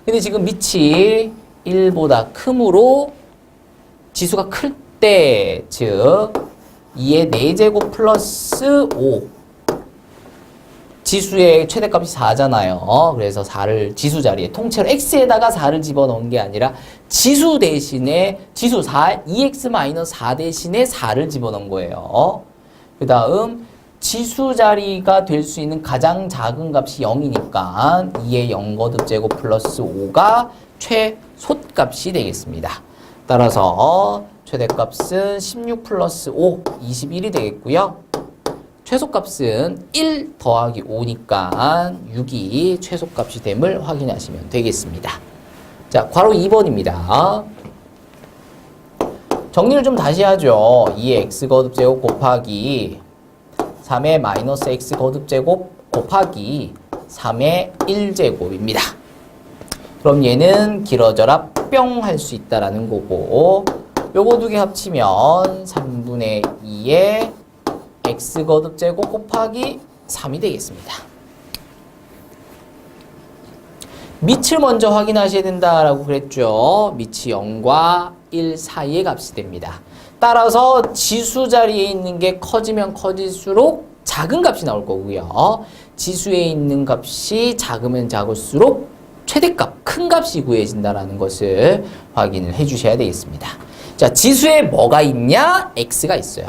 근데 지금 밑이 1보다 크므로 지수가 클 때, 즉 2의 4제곱 플러스 5 지수의 최대값이 4잖아요. 그래서 4를 지수 자리에 통째로 x에다가 4를 집어넣은 게 아니라 지수 대신에 지수 4, 2x-4 대신에 4를 집어넣은 거예요. 그 다음 지수 자리가 될 수 있는 가장 작은 값이 0이니까 2의 0거듭제곱 플러스 5가 최소값이 되겠습니다. 따라서 최대값은 16 플러스 5, 21이 되겠고요. 최소값은 1 더하기 5니까 6이 최소값이 됨을 확인하시면 되겠습니다. 자, 괄호 2번입니다. 정리를 좀 다시 하죠. 2의 x거듭제곱 곱하기 3의 마이너스 x거듭제곱 곱하기 3의 1제곱입니다. 그럼 얘는 길어져라 뿅 할 수 있다라는 거고 요거 두 개 합치면 3분의 2의 x거듭제곱 곱하기 3이 되겠습니다. 밑을 먼저 확인하셔야 된다라고 그랬죠. 밑이 0과 1 사이의 값이 됩니다. 따라서 지수 자리에 있는 게 커지면 커질수록 작은 값이 나올 거고요. 지수에 있는 값이 작으면 작을수록 최대값, 큰 값이 구해진다는 것을 확인을 해주셔야 되겠습니다. 자, 지수에 뭐가 있냐? x가 있어요.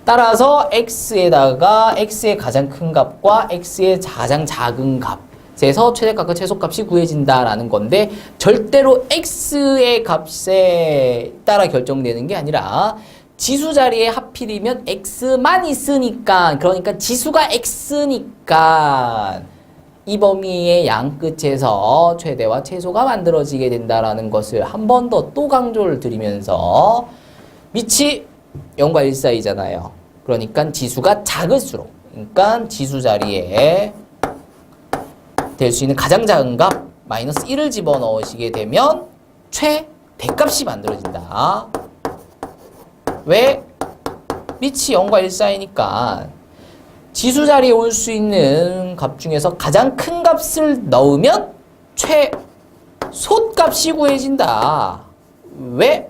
따라서 x에다가 x의 가장 큰 값과 x의 가장 작은 값에서 최대값과 최소값이 구해진다라는 건데 절대로 x의 값에 따라 결정되는 게 아니라 지수 자리에 하필이면 x만 있으니까 그러니까 지수가 x니까 이 범위의 양 끝에서 최대와 최소가 만들어지게 된다라는 것을 한 번 더 또 강조를 드리면서 밑이 0과 1 사이잖아요. 그러니까 지수가 작을수록 그러니까 지수 자리에 될 수 있는 가장 작은 값 마이너스 1을 집어넣으시게 되면 최대값이 만들어진다. 왜? 밑이 0과 1 사이니까 지수 자리에 올 수 있는 값 중에서 가장 큰 값을 넣으면 최소값이 구해진다. 왜?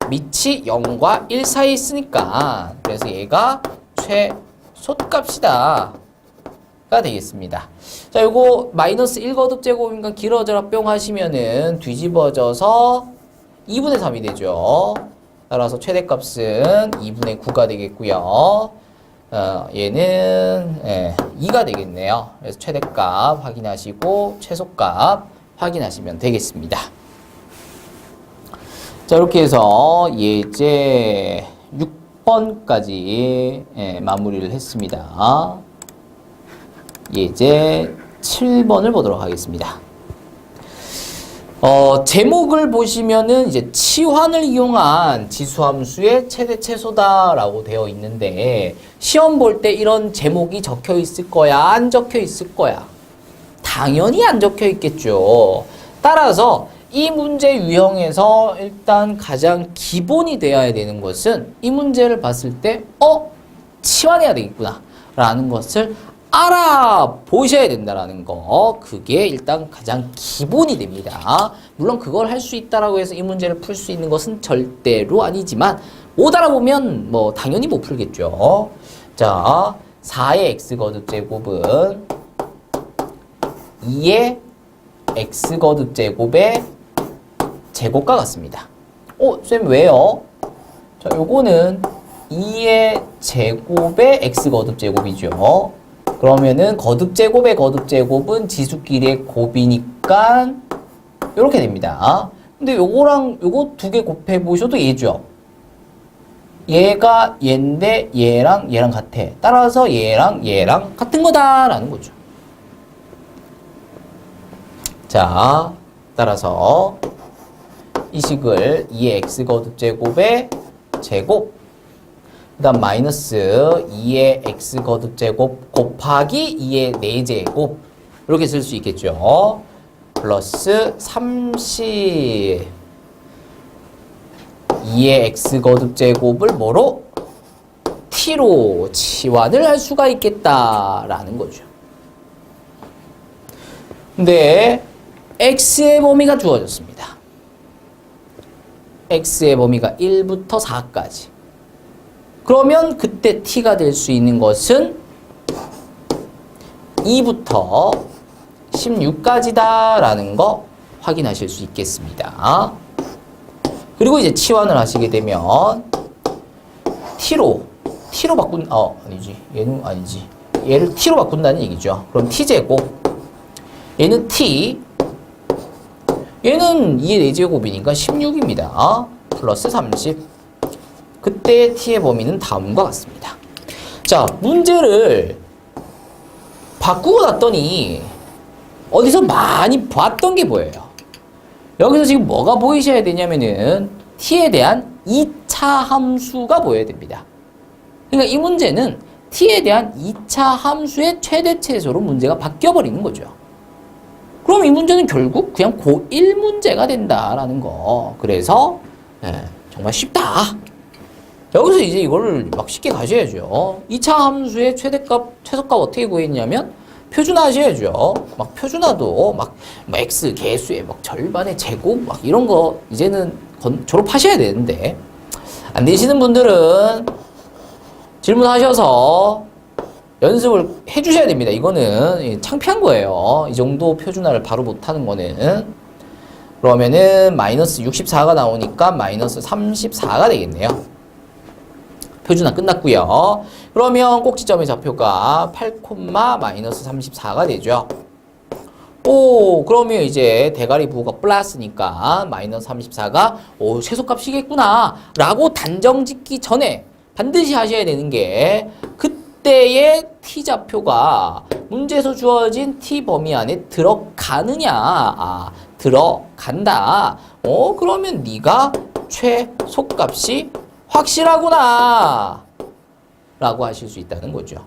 밑이 0과 1 사이에 있으니까. 그래서 얘가 최소값이다. 가 되겠습니다. 자, 요거 마이너스 1거듭 제곱이니까 길어져라 뿅 하시면은 뒤집어져서 2분의 3이 되죠. 따라서 최대값은 2분의 9가 되겠고요. 얘는 2가 되겠네요. 그래서 최대값 확인하시고 최소값 확인하시면 되겠습니다. 자, 이렇게 해서 예제 6번까지 마무리를 했습니다. 예제 7번을 보도록 하겠습니다. 제목을 보시면은 이제 치환을 이용한 지수함수의 최대 최소다라고 되어 있는데 시험 볼 때 이런 제목이 적혀 있을 거야, 안 적혀 있을 거야? 당연히 안 적혀 있겠죠. 따라서 이 문제 유형에서 일단 가장 기본이 되어야 되는 것은 이 문제를 봤을 때 치환해야 되겠구나 라는 것을 알아보셔야 된다라는 거. 그게 일단 가장 기본이 됩니다. 물론 그걸 할 수 있다라고 해서 이 문제를 풀 수 있는 것은 절대로 아니지만 못 알아보면 뭐 당연히 못 풀겠죠. 자, 4의 x거듭 제곱은 2의 x거듭 제곱의 제곱과 같습니다. 쌤 왜요? 자, 요거는 2의 제곱의 x거듭 제곱이죠. 그러면은 거듭 제곱의 거듭 제곱은 지수끼리의 곱이니까 요렇게 됩니다. 근데 요거랑 요거 두 개 곱해 보셔도 얘죠. 얘가 얘인데 얘랑 얘랑 같아. 따라서 얘랑 얘랑 같은 거다라는 거죠. 자, 따라서 이 식을 2의 x거듭 제곱의 제곱 그 다음 마이너스 2의 x거듭 제곱 곱하기 2의 4제곱 이렇게 쓸 수 있겠죠. 플러스 30 2의 x거듭 제곱을 뭐로? t로 치환을 할 수가 있겠다라는 거죠. 근데 x의 범위가 주어졌습니다. x의 범위가 1부터 4까지. 그러면 그때 t가 될 수 있는 것은 2부터 16까지다라는 거 확인하실 수 있겠습니다. 그리고 이제 치환을 하시게 되면 t로 바꾼 아니지. 얘는 아니지. 얘를 t로 바꾼다는 얘기죠. 그럼 t제곱. 얘는 t. 얘는 2의 4제곱이니까 16입니다. 플러스 30. 그때 t의 범위는 다음과 같습니다. 자, 문제를 바꾸고 났더니 어디서 많이 봤던 게 보여요. 여기서 지금 뭐가 보이셔야 되냐면은 t에 대한 2차 함수가 보여야 됩니다. 그러니까 이 문제는 t에 대한 2차 함수의 최대 최소로 문제가 바뀌어버리는 거죠. 그럼 이 문제는 결국 그냥 고1 문제가 된다라는 거. 그래서 정말 쉽다. 여기서 이제 이거를 막 쉽게 가셔야죠. 2차 함수의 최대값, 최소값 어떻게 구했냐면 표준화하셔야죠. 막 표준화도 막 x 개수의 막 절반의 제곱 막 이런 거 이제는 졸업하셔야 되는데 안 되시는 분들은 질문하셔서 연습을 해주셔야 됩니다. 이거는 창피한 거예요. 이 정도 표준화를 바로 못하는 거는. 그러면은 마이너스 64가 나오니까 마이너스 34가 되겠네요. 표준화 끝났고요. 그러면 꼭지점의 좌표가 8, 마이너스 34가 되죠. 그러면 이제 대가리 부호가 플러스니까 마이너스 34가 최소값이겠구나 라고 단정 짓기 전에 반드시 하셔야 되는 게 그때의 t좌표가 문제에서 주어진 t 범위 안에 들어가느냐. 들어간다. 그러면 네가 최소값이 확실하구나 라고 하실 수 있다는 거죠.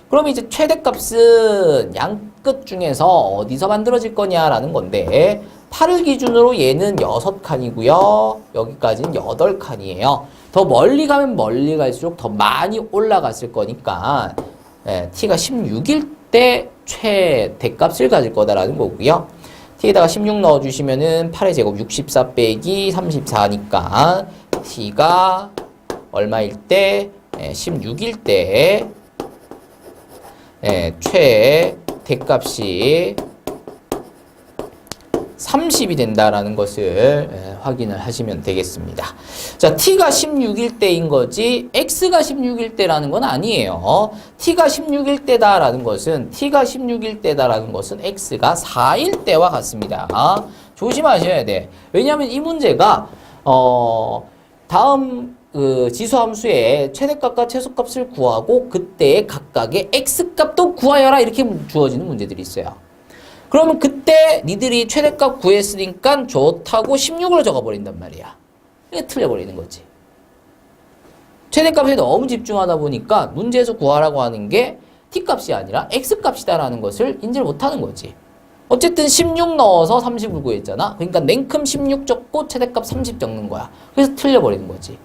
그럼 이제 최대값은 양끝 중에서 어디서 만들어질 거냐라는 건데 8을 기준으로 얘는 6칸이고요. 여기까지는 8칸이에요. 더 멀리 가면 멀리 갈수록 더 많이 올라갔을 거니까 t가 16일 때 최대값을 가질 거다라는 거고요. t에다가 16 넣어주시면은 8의 제곱 64 빼기 34니까 t가 얼마일 때? 16일 때 최대값이 30이 된다라는 것을 확인을 하시면 되겠습니다. 자, t가 16일 때인 거지 x가 16일 때라는 건 아니에요. t가 16일 때다라는 것은 x가 4일 때와 같습니다. 조심하셔야 돼. 왜냐하면 이 문제가 다음 그 지수함수의 최대값과 최소값을 구하고 그때의 각각의 x값도 구하여라 이렇게 주어지는 문제들이 있어요. 그러면 그때 니들이 최대값 구했으니까 좋다고 16을 적어버린단 말이야. 이게 틀려버리는 거지. 최대값에 너무 집중하다 보니까 문제에서 구하라고 하는 게 t값이 아니라 x값이다라는 것을 인지를 못하는 거지. 어쨌든 16 넣어서 30을 구했잖아. 그러니까 냉큼 16 적고 최대값 30 적는 거야. 그래서 틀려버리는 거지.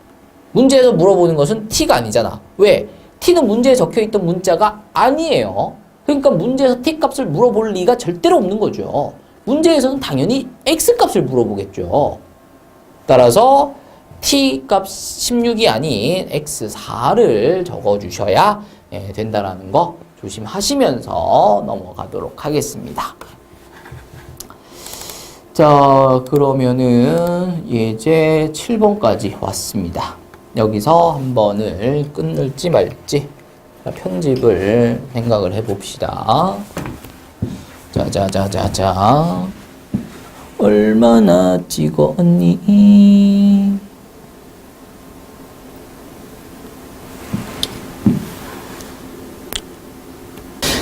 문제에서 물어보는 것은 t가 아니잖아. 왜? t는 문제에 적혀있던 문자가 아니에요. 그러니까 문제에서 t 값을 물어볼 리가 절대로 없는 거죠. 문제에서는 당연히 x 값을 물어보겠죠. 따라서 t 값 16이 아닌 x4를 적어주셔야 된다라는 거 조심하시면서 넘어가도록 하겠습니다. 자, 그러면은 예제 7번까지 왔습니다. 여기서 한 번을 끊을지 말지 편집을 생각을 해봅시다. 자자자자자, 얼마나 찍었니?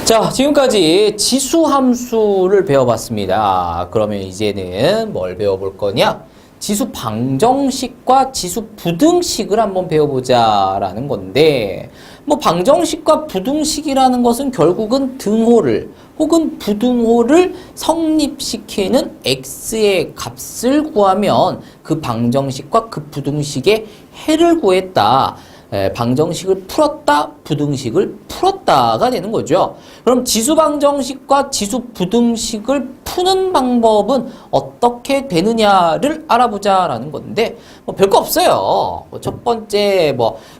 자, 지금까지 지수함수를 배워봤습니다. 그러면 이제는 뭘 배워볼 거냐? 지수 방정식과 지수 부등식을 한번 배워보자라는 건데, 뭐 방정식과 부등식이라는 것은 결국은 등호를 혹은 부등호를 성립시키는 x의 값을 구하면 그 방정식과 그 부등식의 해를 구했다. 방정식을 풀었다, 부등식을 풀었다가 되는 거죠. 그럼 지수 방정식과 지수 부등식을 푸는 방법은 어떻게 되느냐를 알아보자라는 건데, 뭐 별거 없어요. 첫 번째,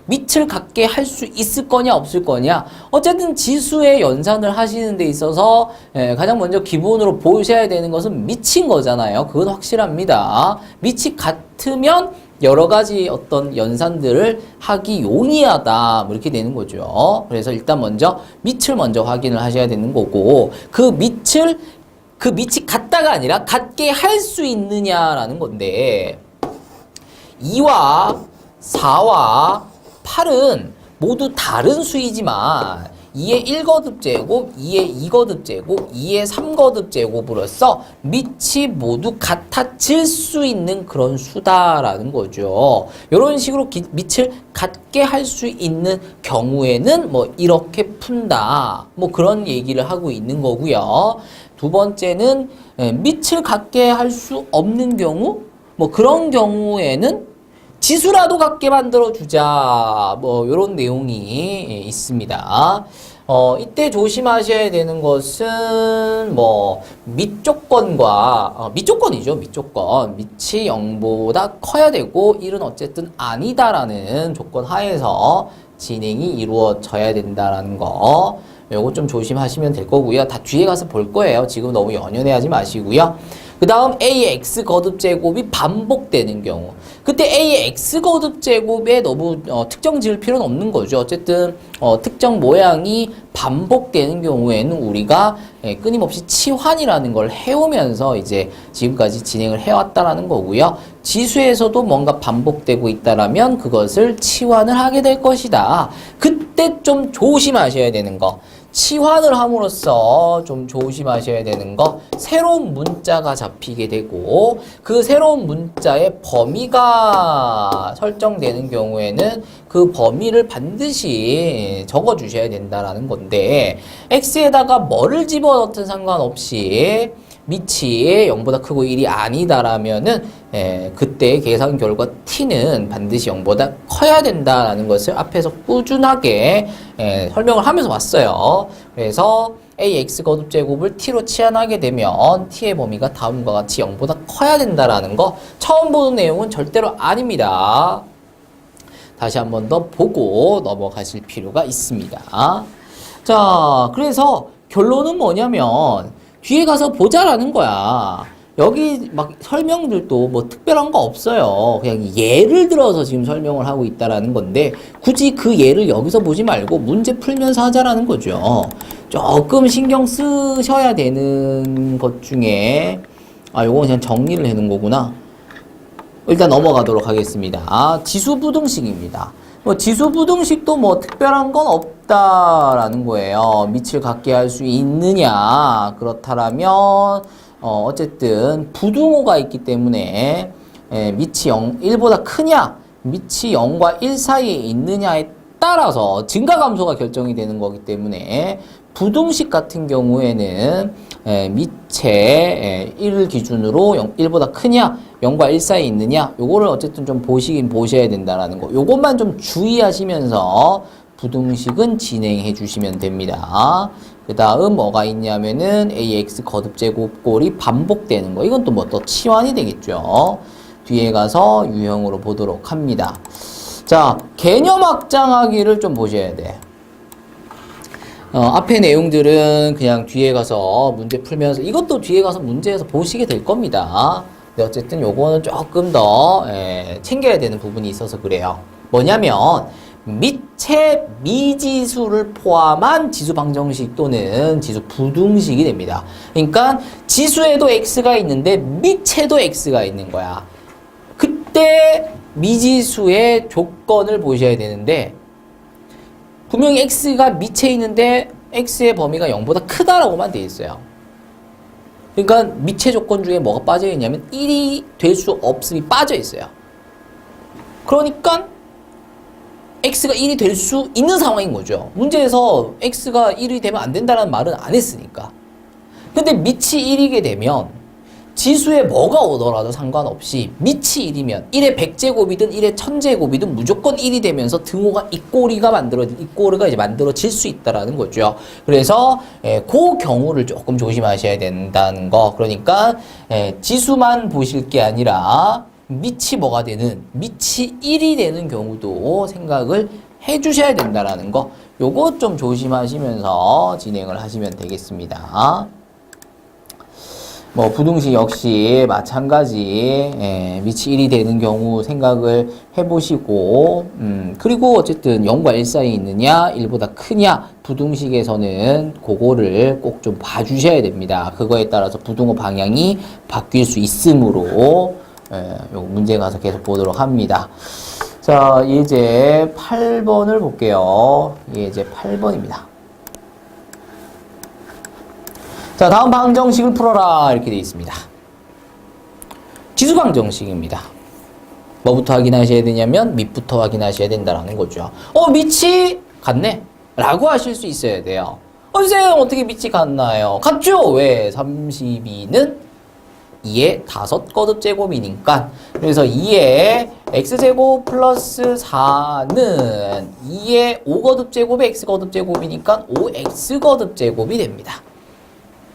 밑을 갖게 할 수 있을 거냐 없을 거냐. 어쨌든 지수의 연산을 하시는 데 있어서 가장 먼저 기본으로 보셔야 되는 것은 밑인 거잖아요. 그건 확실합니다. 밑이 같으면 여러 가지 어떤 연산들을 하기 용이하다, 뭐 이렇게 되는 거죠. 그래서 일단 먼저 밑을 먼저 확인을 하셔야 되는 거고, 그 밑이 같다가 아니라 같게 할 수 있느냐라는 건데, 2와 4와 8은 모두 다른 수이지만 2의 1거듭 제곱, 2의 2거듭 제곱, 2의 3거듭 제곱으로서 밑이 모두 같아질 수 있는 그런 수다라는 거죠. 이런 식으로 밑을 같게 할 수 있는 경우에는 뭐 이렇게 푼다, 뭐 그런 얘기를 하고 있는 거고요. 두 번째는 밑을 같게 할 수 없는 경우, 뭐 그런 경우에는 지수라도 같게 만들어주자, 뭐 요런 내용이 있습니다. 이때 조심하셔야 되는 것은 뭐 밑조건과 밑조건이죠. 밑조건. 밑이 0보다 커야 되고 1은 어쨌든 아니다라는 조건 하에서 진행이 이루어져야 된다라는 거, 요거 좀 조심하시면 될 거고요. 다 뒤에 가서 볼 거예요. 지금 너무 연연해하지 마시고요. 그 다음 A의 X 거듭 제곱이 반복되는 경우, 그때 A의 X 거듭 제곱에 너무 특정 지을 필요는 없는 거죠. 어쨌든 특정 모양이 반복되는 경우에는 우리가 끊임없이 치환이라는 걸 해오면서 이제 지금까지 진행을 해왔다라는 거고요. 지수에서도 뭔가 반복되고 있다라면 그것을 치환을 하게 될 것이다. 그때 좀 조심하셔야 되는 거, 치환을 함으로써 좀 조심하셔야 되는 거, 새로운 문자가 잡히게 되고 그 새로운 문자의 범위가 설정되는 경우에는 그 범위를 반드시 적어주셔야 된다라는 건데, x에다가 뭐를 집어넣든 상관없이 밑이 0보다 크고 1이 아니다라면은 그때 계산 결과 t는 반드시 0보다 커야 된다라는 것을 앞에서 꾸준하게 설명을 하면서 왔어요. 그래서 ax 거듭 제곱을 t로 치환하게 되면 t의 범위가 다음과 같이 0보다 커야 된다라는 거, 처음 보는 내용은 절대로 아닙니다. 다시 한 번 더 보고 넘어가실 필요가 있습니다. 자, 그래서 결론은 뭐냐면 뒤에 가서 보자라는 거야. 여기 막 설명들도 뭐 특별한 거 없어요. 그냥 예를 들어서 지금 설명을 하고 있다라는 건데, 굳이 그 예를 여기서 보지 말고 문제 풀면서 하자라는 거죠. 조금 신경 쓰셔야 되는 것 중에, 요건 그냥 정리를 해놓은 거구나. 일단 넘어가도록 하겠습니다. 지수부등식입니다. 지수부등식도 뭐 특별한 건 없다라는 거예요. 밑을 갖게 할 수 있느냐, 그렇다라면 어쨌든 부등호가 있기 때문에 밑이 1보다 크냐, 밑이 0과 1 사이에 있느냐에 따라서 증가감소가 결정이 되는 거기 때문에 부등식 같은 경우에는 밑에 1을 기준으로 1보다 크냐, 0과 1 사이에 있느냐, 요거를 어쨌든 좀 보셔야 된다라는 거. 요것만 좀 주의하시면서 부등식은 진행해 주시면 됩니다. 그 다음 뭐가 있냐면은 ax 거듭제곱 꼴이 반복되는 거. 이건 또 뭐 또 치환이 되겠죠. 뒤에 가서 유형으로 보도록 합니다. 자, 개념 확장하기를 좀 보셔야 돼. 앞에 내용들은 그냥 뒤에 가서 문제 풀면서 이것도 뒤에 가서 문제에서 보시게 될 겁니다. 근데 어쨌든 요거는 조금 더 챙겨야 되는 부분이 있어서 그래요. 뭐냐면 밑에 미지수를 포함한 지수 방정식 또는 지수 부등식이 됩니다. 그러니까 지수에도 x가 있는데 밑에도 x가 있는 거야. 그때 미지수의 조건을 보셔야 되는데 분명히 x가 밑에 있는데 x의 범위가 0보다 크다라고만 돼 있어요. 그러니까 밑의 조건 중에 뭐가 빠져 있냐면 1이 될 수 없음이 빠져 있어요. 그러니까 x가 1이 될 수 있는 상황인 거죠. 문제에서 x가 1이 되면 안 된다는 말은 안 했으니까. 근데 밑이 1이게 되면 지수에 뭐가 오더라도 상관없이 밑이 1이면 1의 100제곱이든 1의 1000제곱이든 무조건 1이 되면서 등호가 이 꼬리가 이제 만들어질 수 있다라는 거죠. 그래서 그 경우를 조금 조심하셔야 된다는 거. 그러니까 지수만 보실 게 아니라 밑이 뭐가 되는, 밑이 1이 되는 경우도 생각을 해 주셔야 된다라는 거. 요거 좀 조심하시면서 진행을 하시면 되겠습니다. 뭐 부등식 역시 마찬가지 밑이 1이 되는 경우 생각을 해보시고 그리고 어쨌든 0과 1 사이에 있느냐 1보다 크냐 부등식에서는 그거를 꼭 좀 봐주셔야 됩니다. 그거에 따라서 부등호 방향이 바뀔 수 있으므로 요 문제 가서 계속 보도록 합니다. 자, 예제 8번을 볼게요. 예제 8번입니다. 자, 다음 방정식을 풀어라 이렇게 되어 있습니다. 지수 방정식입니다. 뭐부터 확인하셔야 되냐면 밑부터 확인하셔야 된다는 거죠. 밑이 같네? 라고 하실 수 있어야 돼요. 선생님 어떻게 밑이 같나요? 같죠? 왜? 32는 2의 5거듭제곱이니까. 그래서 2의 x제곱 플러스 4는 2의 5거듭제곱의 x거듭제곱이니까 5x거듭제곱이 됩니다.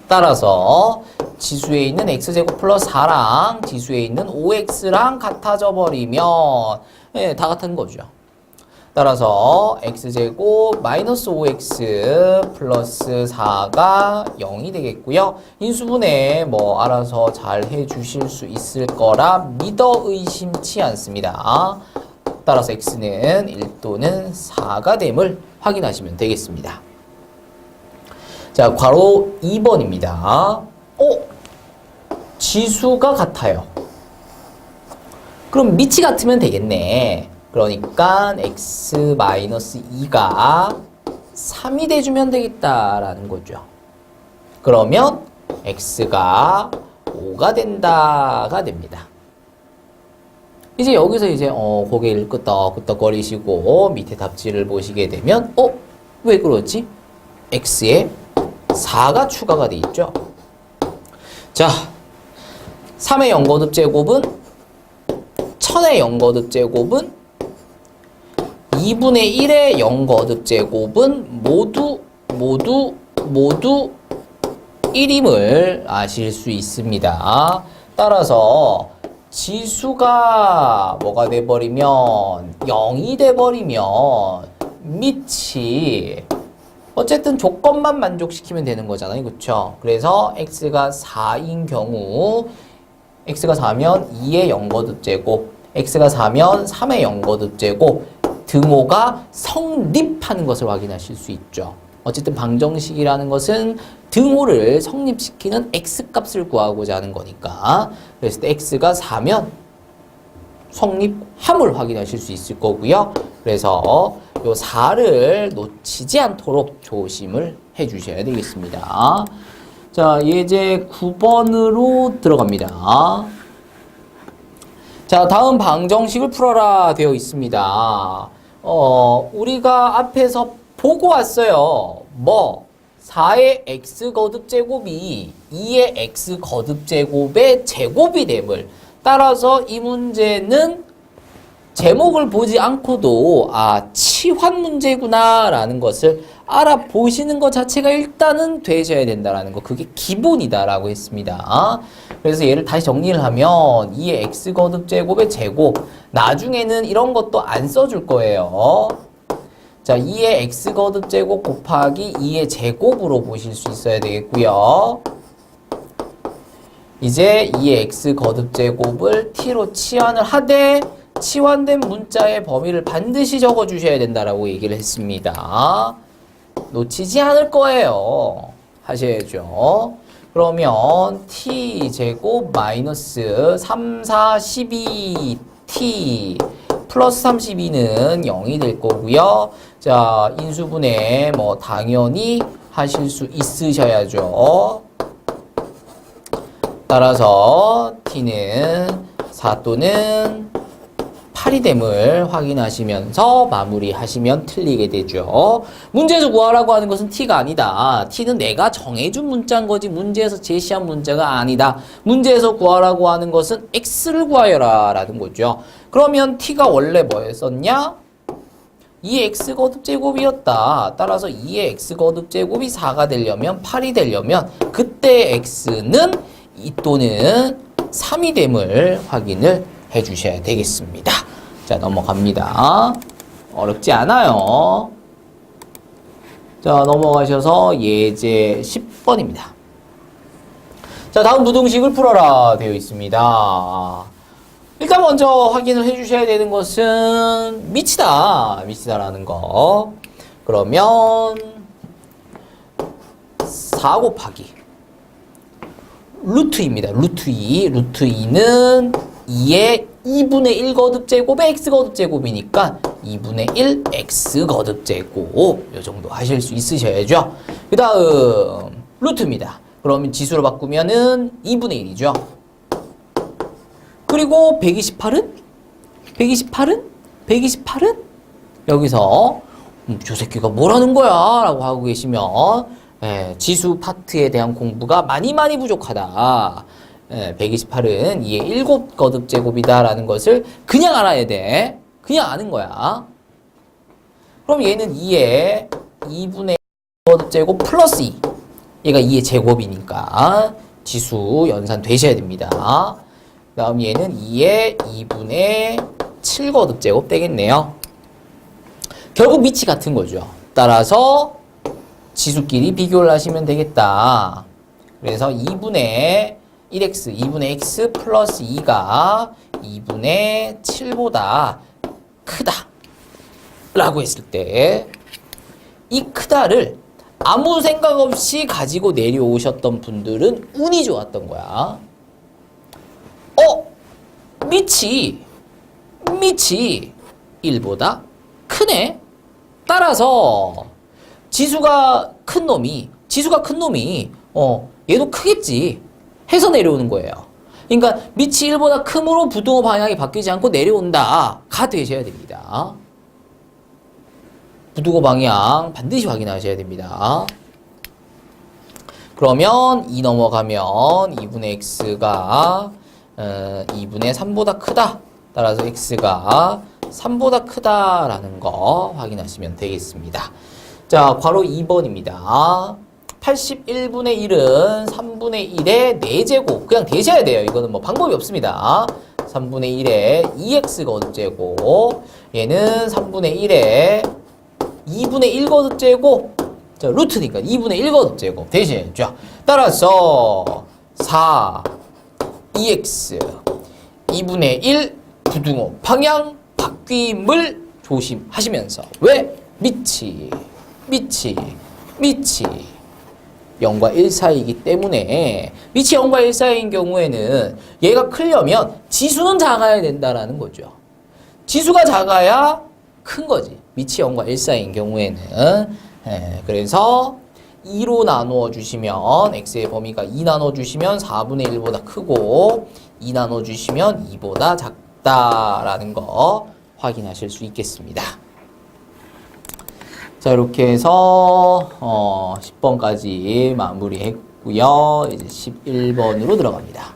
따라서 지수에 있는 x제곱 플러스 4랑 지수에 있는 5x랑 같아져 버리면 다 같은 거죠. 따라서 x제곱 마이너스 5x 플러스 4가 0이 되겠고요. 인수분해 뭐 알아서 잘 해주실 수 있을 거라 믿어 의심치 않습니다. 따라서 x는 1 또는 4가 됨을 확인하시면 되겠습니다. 자, 괄호 2번입니다. 지수가 같아요. 그럼 밑이 같으면 되겠네. 그러니까 x-2가 3이 돼주면 되겠다라는 거죠. 그러면 x가 5가 된다가 됩니다. 이제 여기서 이제 고개를 끄덕끄덕거리시고 밑에 답지를 보시게 되면 왜 그러지? x에 4가 추가가 돼 있죠. 자, 3의 0거듭제곱은 1000의 0거듭제곱은 2분의 1의 0거듭제곱은 모두 1임을 아실 수 있습니다. 따라서 지수가 뭐가 돼버리면 0이 돼버리면 밑이 어쨌든 조건만 만족시키면 되는 거잖아요. 그쵸? 그래서 x가 4인 경우 x가 4면 2의 0거듭제곱 x가 4면 3의 0거듭제곱 등호가 성립하는 것을 확인하실 수 있죠. 어쨌든 방정식이라는 것은 등호를 성립시키는 x값을 구하고자 하는 거니까 그랬을 때 x가 4면 성립함을 확인하실 수 있을 거고요. 그래서 요 4를 놓치지 않도록 조심을 해 주셔야 되겠습니다. 자, 예제 9번으로 들어갑니다. 자, 다음 방정식을 풀어라 되어 있습니다. 우리가 앞에서 보고 왔어요. 4의 x거듭제곱이 2의 x거듭제곱의 제곱이 됨을 따라서 이 문제는 제목을 보지 않고도 치환 문제구나 라는 것을 알아보시는 것 자체가 일단은 되셔야 된다라는 거. 그게 기본이다라고 했습니다. 그래서 얘를 다시 정리를 하면 2의 x 거듭 제곱의 제곱. 나중에는 이런 것도 안 써줄 거예요. 자, 2의 x 거듭 제곱 곱하기 2의 제곱으로 보실 수 있어야 되겠고요. 이제 2의 x 거듭 제곱을 t로 치환을 하되 치환된 문자의 범위를 반드시 적어주셔야 된다라고 얘기를 했습니다. 놓치지 않을 거예요. 하셔야죠. 그러면 t제곱 마이너스 3, 4, 12t 플러스 32는 0이 될 거고요. 자, 인수분해 뭐 당연히 하실 수 있으셔야죠. 따라서 t는 4 또는 8이 됨을 확인하시면서 마무리하시면 틀리게 되죠. 문제에서 구하라고 하는 것은 t가 아니다. t는 내가 정해준 문자인 거지 문제에서 제시한 문자가 아니다. 문제에서 구하라고 하는 것은 x를 구하여라 라는 거죠. 그러면 t가 원래 뭐였었냐? 2의 x 거듭 제곱이었다. 따라서 2의 x 거듭 제곱이 4가 되려면 8이 되려면 그때 x는 2 또는 3이 됨을 확인을 해 주셔야 되겠습니다. 자, 넘어갑니다. 어렵지 않아요. 자, 넘어가셔서 예제 10번입니다. 자, 다음 부등식을 풀어라 되어 있습니다. 일단 먼저 확인을 해 주셔야 되는 것은 미치다라는 거. 그러면 4 곱하기 루트 2입니다. 루트 2. 루트 2는 2의 2분의 1 거듭 제곱의 x 거듭 제곱이니까 2분의 1 x 거듭 제곱. 이 정도 하실 수 있으셔야죠. 그 다음 루트입니다. 그러면 지수로 바꾸면은 2분의 1이죠. 그리고 128은? 128은? 여기서 저 새끼가 뭐라는 거야? 라고 하고 계시면 지수 파트에 대한 공부가 많이 부족하다. 128은 2의 7 거듭 제곱이다 라는 것을 그냥 알아야 돼. 그냥 아는 거야. 그럼 얘는 2의 2분의 1 거듭 제곱 플러스 2. 얘가 2의 제곱이니까 지수 연산 되셔야 됩니다. 그 다음 얘는 2의 2분의 7 거듭 제곱 되겠네요. 결국 밑이 같은 거죠. 따라서 지수끼리 비교를 하시면 되겠다. 그래서 2분의 1x, 2분의 x 플러스 2가 2분의 7보다 크다 라고 했을 때 이 크다를 아무 생각 없이 가지고 내려오셨던 분들은 운이 좋았던 거야. 밑이 1보다 크네. 따라서 지수가 큰 놈이 얘도 크겠지 해서 내려오는 거예요. 그러니까 밑이 1보다 크므로 부등호 방향이 바뀌지 않고 내려온다 가 되셔야 됩니다. 부등호 방향 반드시 확인하셔야 됩니다. 그러면 2 넘어가면 2분의 x가 2분의 3보다 크다. 따라서 x가 3보다 크다라는 거 확인하시면 되겠습니다. 자, 괄호 2번입니다. 81분의 1은 3분의 1의 4제곱. 그냥 대셔야 돼요. 이거는 뭐 방법이 없습니다. 3분의 1의 2x 거듭제곱. 얘는 3분의 1의 2분의 1 거듭제곱. 자, 루트니까 2분의 1 거듭제곱. 대신해야죠. 따라서 4, 2x, 2분의 1 부등호 방향 바뀜을 조심하시면서. 왜? 밑이 0과 1 사이이기 때문에 밑이 0과 1 사이인 경우에는 얘가 크려면 지수는 작아야 된다라는 거죠. 지수가 작아야 큰 거지. 밑이 0과 1 사이인 경우에는. 그래서 2로 나누어 주시면 x의 범위가 2 나눠 주시면 4분의 1보다 크고 2 나눠 주시면 2보다 작다라는 거 확인하실 수 있겠습니다. 자, 이렇게 해서 10번까지 마무리했고요. 이제 11번으로 들어갑니다.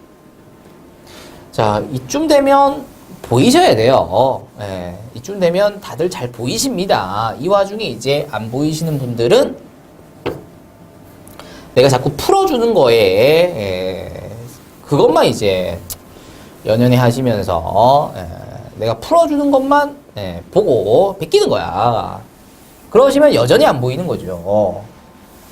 자, 이쯤 되면 보이셔야 돼요. 예, 이쯤 되면 다들 잘 보이십니다. 이 와중에 이제 안 보이시는 분들은 내가 자꾸 풀어주는 거에 그것만 이제 연연해 하시면서 내가 풀어주는 것만 보고 베끼는 거야. 그러시면 여전히 안 보이는 거죠.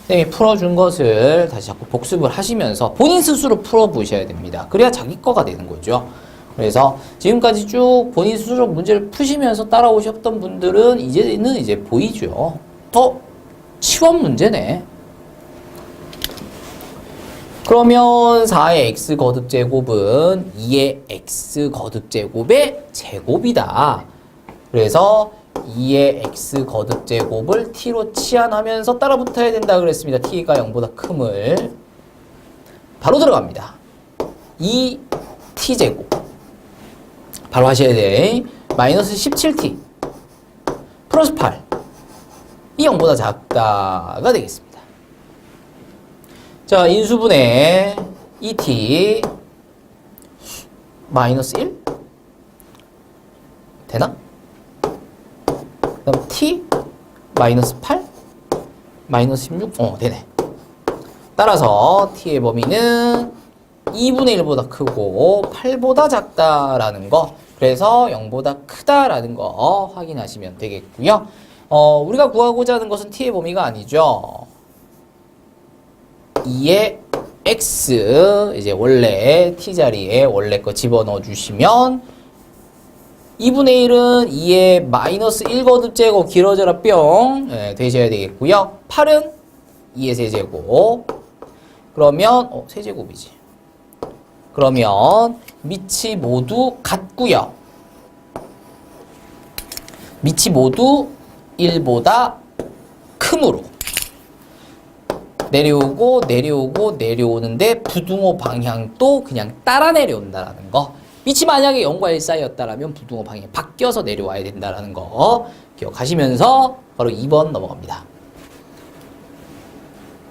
선생님이 풀어준 것을 다시 자꾸 복습을 하시면서 본인 스스로 풀어보셔야 됩니다. 그래야 자기 거가 되는 거죠. 그래서 지금까지 쭉 본인 스스로 문제를 푸시면서 따라오셨던 분들은 이제는 이제 보이죠. 치원 문제네. 그러면 4의 x 거듭제곱은 2의 x 거듭제곱의 제곱이다. 그래서 2의 x 거듭제곱을 t로 치환하면서 따라 붙어야 된다 그랬습니다. t가 0보다 큼을. 바로 들어갑니다. 2t제곱. 바로 하셔야 돼. 마이너스 17t 플러스 8. 이 0보다 작다가 되겠습니다. 자, 인수분해 2t 마이너스 1 되나? 그 다음 t 마이너스 8 마이너스 16 되네. 따라서 t의 범위는 2분의 1보다 크고 8보다 작다라는 거, 그래서 0보다 크다라는 거 확인하시면 되겠고요. 우리가 구하고자 하는 것은 t의 범위가 아니죠. 2의 x 이제 원래 t자리에 원래 거 집어넣어 주시면 2분의 1은 2의 마이너스 1 거듭제곱 길어져라 뿅 되셔야 되겠고요. 8은 2의 세제곱. 그러면 세제곱이지. 그러면 밑이 모두 같고요. 밑이 모두 1보다 크므로 내려오고 내려오고 내려오는데 부등호 방향도 그냥 따라 내려온다라는 거. 밑이 만약에 0과 1 사이였다라면 부등호 방향이 바뀌어서 내려와야 된다라는 거 기억하시면서 바로 2번 넘어갑니다.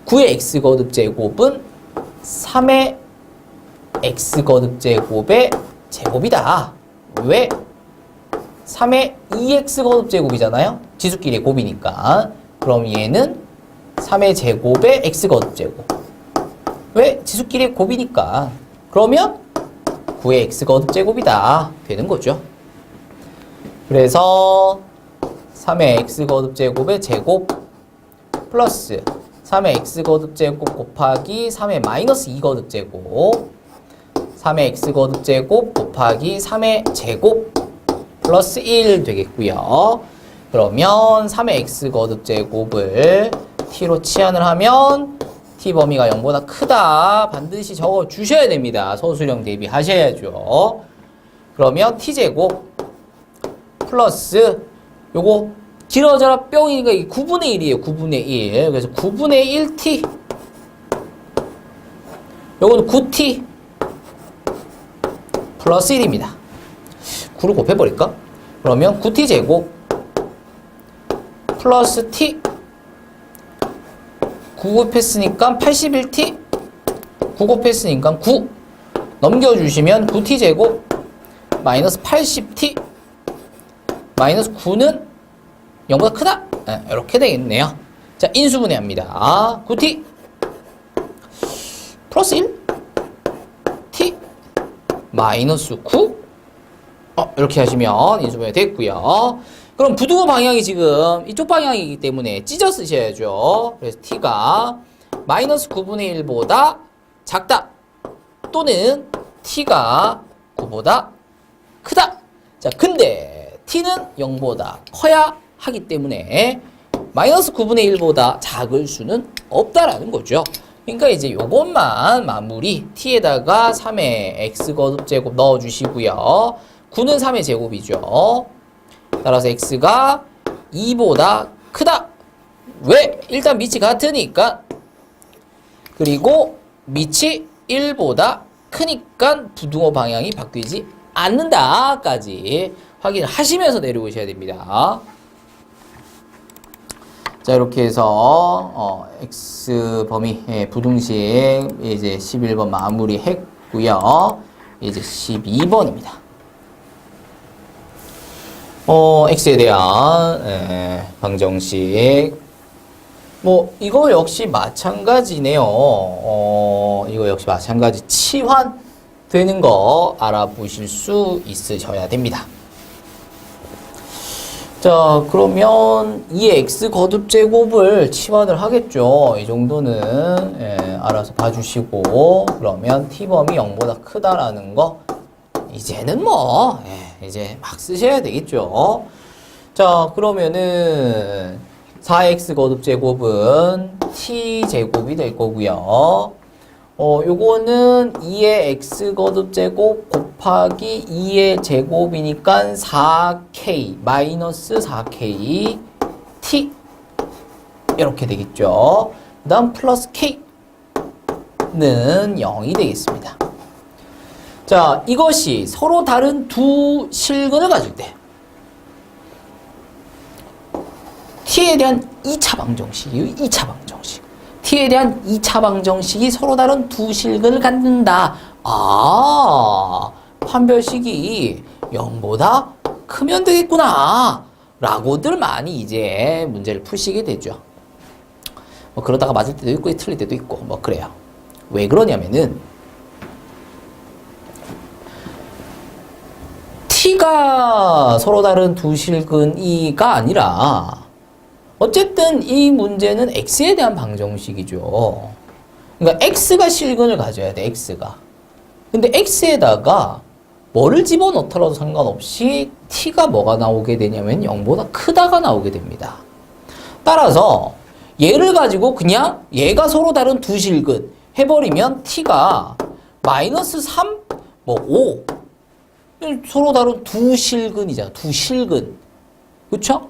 9의 x 거듭제곱은 3의 x 거듭제곱의 제곱이다. 왜? 3의 2x 거듭제곱이잖아요. 지수끼리의 곱이니까. 그럼 얘는 3의 제곱의 x 거듭제곱. 왜? 지수끼리의 곱이니까. 그러면 9의 x 거듭제곱이다 되는 거죠. 그래서 3의 x 거듭제곱의 제곱 플러스 3의 x 거듭제곱 곱하기 3의 마이너스 2 거듭제곱 3의 x 거듭제곱 곱하기 3의 제곱 플러스 1 되겠고요. 그러면 3의 x 거듭제곱을 t로 치환을 하면 t 범위가 0보다 크다 반드시 적어 주셔야 됩니다. 소수령 대비하셔야죠. 그러면 t제곱 플러스 요거 길어져라 뿅이니까 9분의 1이에요. 9분의 1. 그래서 9분의 1t 요거는 9t 플러스 1입니다. 9를 곱해버릴까? 그러면 9t제곱 플러스 t 9 곱했으니까 81t 9 곱했으니까 9 넘겨주시면 9t제곱 마이너스 80t 마이너스 9는 0보다 크다. 이렇게 되겠네요. 자, 인수분해합니다. 9t 플러스 1 t 마이너스 9 이렇게 하시면 인수분해 됐고요. 그럼 부등호 방향이 지금 이쪽 방향이기 때문에 찢어 쓰셔야죠. 그래서 t가 마이너스 9분의 1보다 작다 또는 t가 9보다 크다. 자, 근데 t는 0보다 커야 하기 때문에 마이너스 9분의 1보다 작을 수는 없다라는 거죠. 그러니까 이제 요것만 마무리 t에다가 3의 x 거듭제곱 넣어주시고요. 9는 3의 제곱이죠. 따라서 x가 2보다 크다. 왜? 일단 밑이 같으니까. 그리고 밑이 1보다 크니까 부등호 방향이 바뀌지 않는다까지 확인을 하시면서 내려오셔야 됩니다. 자, 이렇게 해서 x 범위 부등식 이제 11번 마무리 했고요. 이제 12번입니다. x에 대한 방정식. 뭐 이거 역시 마찬가지네요. 이거 역시 마찬가지 치환되는 거 알아보실 수 있으셔야 됩니다. 자, 그러면 이 x 거듭 제곱을 치환을 하겠죠. 이 정도는 알아서 봐주시고, 그러면 t범이 0보다 크다라는 거 이제는 뭐 이제 막 쓰셔야 되겠죠. 자, 그러면은 4x 거듭 제곱은 t 제곱이 될 거고요. 요거는 2의 x 거듭 제곱 곱하기 2의 제곱이니까 4k 마이너스 4k t 이렇게 되겠죠. 그 다음 플러스 k는 0이 되겠습니다. 자, 이것이 서로 다른 두 실근을 가질 때 t에 대한 2차 방정식이에요. 2차 방정식. t에 대한 2차 방정식이 서로 다른 두 실근을 갖는다. 아, 판별식이 0보다 크면 되겠구나 라고들 많이 이제 문제를 푸시게 되죠. 뭐 그러다가 맞을 때도 있고 틀릴 때도 있고 뭐 그래요. 왜 그러냐면은 t가 서로 다른 두 실근이가 아니라 어쨌든 이 문제는 x에 대한 방정식이죠. 그러니까 x가 실근을 가져야 돼, x가. 근데 x에다가 뭐를 집어넣더라도 상관없이 t가 뭐가 나오게 되냐면 0보다 크다가 나오게 됩니다. 따라서 얘를 가지고 그냥 얘가 서로 다른 두 실근 해버리면 t가 마이너스 3, 뭐 5 서로 다른 두 실근이잖아. 두 실근. 그쵸?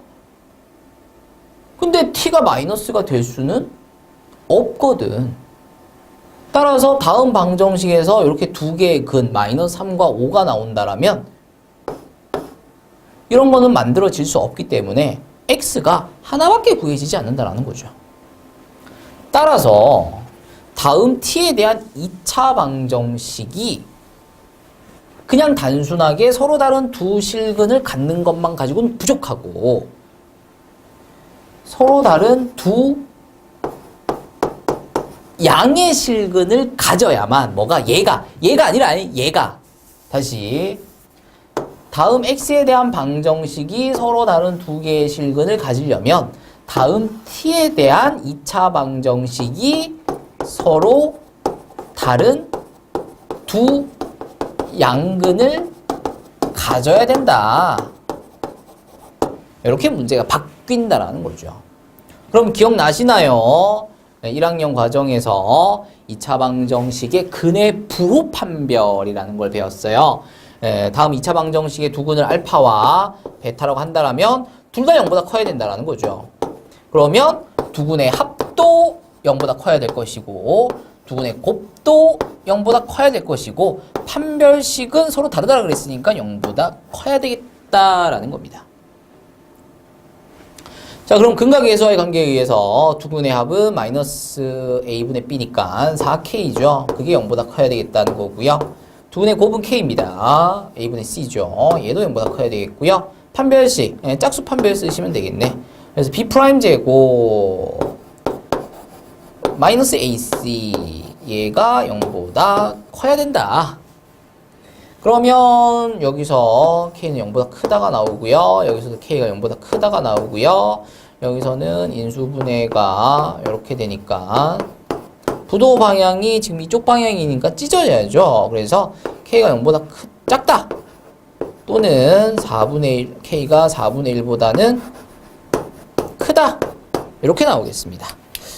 근데 t가 마이너스가 될 수는 없거든. 따라서 다음 방정식에서 이렇게 두 개의 근 마이너스 3과 5가 나온다라면 이런 거는 만들어질 수 없기 때문에 x가 하나밖에 구해지지 않는다라는 거죠. 따라서 다음 t에 대한 2차 방정식이 그냥 단순하게 서로 다른 두 실근을 갖는 것만 가지고는 부족하고 서로 다른 두 양의 실근을 가져야만 뭐가 얘가 아니라 얘가 다시 다음 x에 대한 방정식이 서로 다른 두 개의 실근을 가지려면 다음 t에 대한 2차 방정식이 서로 다른 두 양근을 가져야 된다. 이렇게 문제가 바뀐다라는 거죠. 그럼 기억나시나요? 1학년 과정에서 2차 방정식의 근의 부호 판별이라는 걸 배웠어요. 다음 2차 방정식의 두 근을 알파와 베타라고 한다면 둘 다 0보다 커야 된다는 거죠. 그러면 두 근의 합도 0보다 커야 될 것이고 두 근의 곱도 0보다 커야 될 것이고 판별식은 서로 다르다고 그랬으니까 0보다 커야 되겠다라는 겁니다. 자, 그럼 근각의수와의 관계에 의해서 두 근의 합은 마이너스 a분의 b니까 4k죠. 그게 0보다 커야 되겠다는 거고요. 두 근의 곱은 k입니다. a분의 c죠. 얘도 0보다 커야 되겠고요. 판별식, 짝수 판별 쓰시면 되겠네. 그래서 b' 제곱 마이너스 ac 얘가 0보다 커야 된다. 그러면 여기서 k는 0보다 크다가 나오고요. 여기서도 k가 0보다 크다가 나오고요. 여기서는 인수분해가 이렇게 되니까 부도 방향이 지금 이쪽 방향이니까 찢어져야죠. 그래서 k가 0보다 작다. 또는 4분의 1, k가 4분의 1보다는 크다. 이렇게 나오겠습니다.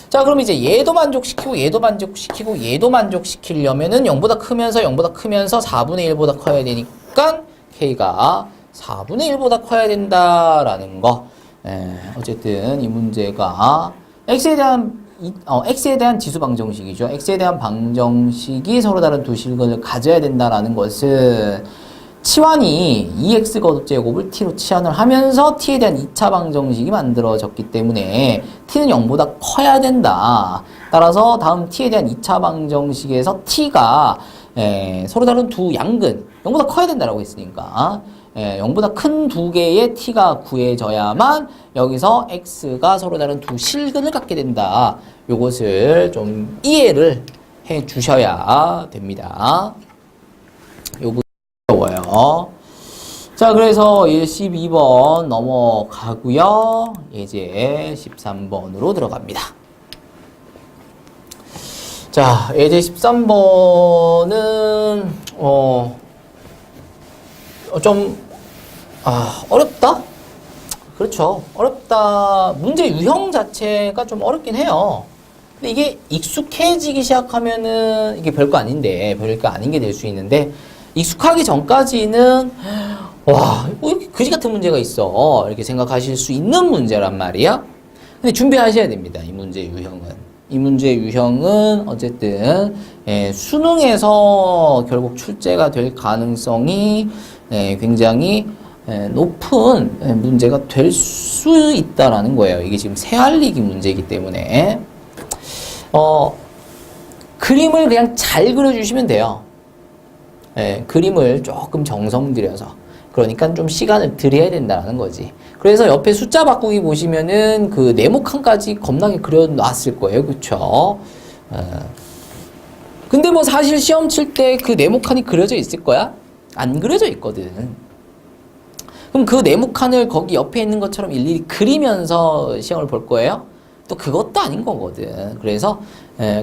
자, 그럼 이제 얘도 만족시키고 얘도 만족시키고 얘도 만족시키려면은 0보다 크면서 4분의 1보다 커야 되니까 k가 4분의 1보다 커야 된다라는 거. 어쨌든 이 문제가 x에 대한 지수 방정식이죠. x에 대한 방정식이 서로 다른 두 실근을 가져야 된다라는 것은 치환이 2x 거듭제곱을 t로 치환을 하면서 t에 대한 2차 방정식이 만들어졌기 때문에 t는 0보다 커야 된다. 따라서 다음 t에 대한 2차 방정식에서 t가 서로 다른 두 양근 0보다 커야 된다라고 했으니까 0보다 큰 두 개의 t가 구해져야만 여기서 x가 서로 다른 두 실근을 갖게 된다. 요것을 좀 이해를 해 주셔야 됩니다. 요 부분 어려워요. 자, 그래서 12번 넘어가고요. 이제 13번으로 들어갑니다. 자, 예제 13번은 어렵다? 그렇죠. 어렵다. 문제 유형 자체가 좀 어렵긴 해요. 근데 이게 익숙해지기 시작하면은 이게 별거 아닌데, 별거 아닌 게 될 수 있는데, 익숙하기 전까지는, 와, 뭐 이렇게 그지 같은 문제가 있어. 이렇게 생각하실 수 있는 문제란 말이야. 근데 준비하셔야 됩니다. 이 문제 유형은. 이 문제 유형은 어쨌든 수능에서 결국 출제가 될 가능성이 굉장히 높은 문제가 될 수 있다라는 거예요. 이게 지금 새알리기 문제이기 때문에 그림을 그냥 잘 그려주시면 돼요. 그림을 조금 정성 들여서, 그러니까 좀 시간을 들여야 된다는 거지. 그래서 옆에 숫자 바꾸기 보시면은 그 네모칸까지 겁나게 그려놨을 거예요. 그쵸? 근데 뭐 사실 시험 칠 때 그 네모칸이 그려져 있을 거야? 안 그려져 있거든. 그럼 그 네모칸을 거기 옆에 있는 것처럼 일일이 그리면서 시험을 볼 거예요? 또 그것도 아닌 거거든. 그래서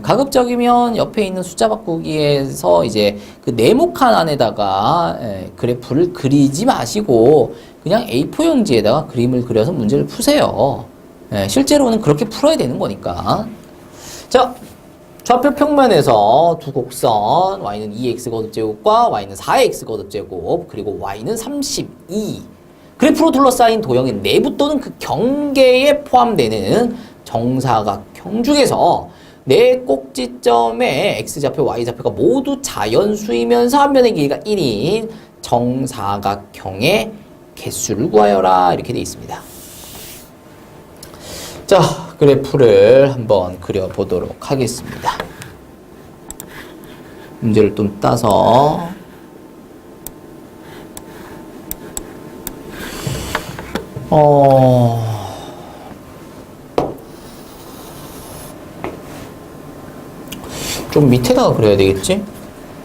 가급적이면 옆에 있는 숫자 바꾸기에서 이제 그 네모칸 안에다가 그래프를 그리지 마시고 그냥 A4 용지에다가 그림을 그려서 문제를 푸세요. 실제로는 그렇게 풀어야 되는 거니까. 자, 좌표 평면에서 두 곡선 y는 2x 거듭제곱과 y는 4x 거듭제곱, 그리고 y는 32, 그래프로 둘러싸인 도형의 내부 또는 그 경계에 포함되는 정사각형 중에서 네 꼭지점의 x좌표, y좌표가 모두 자연수이면서 한 변의 길이가 1인 정사각형의 개수를 구하여라. 이렇게 되어 있습니다. 자, 그래프를 한번 그려보도록 하겠습니다. 문제를 좀 따서 좀 밑에다가 그려야 되겠지?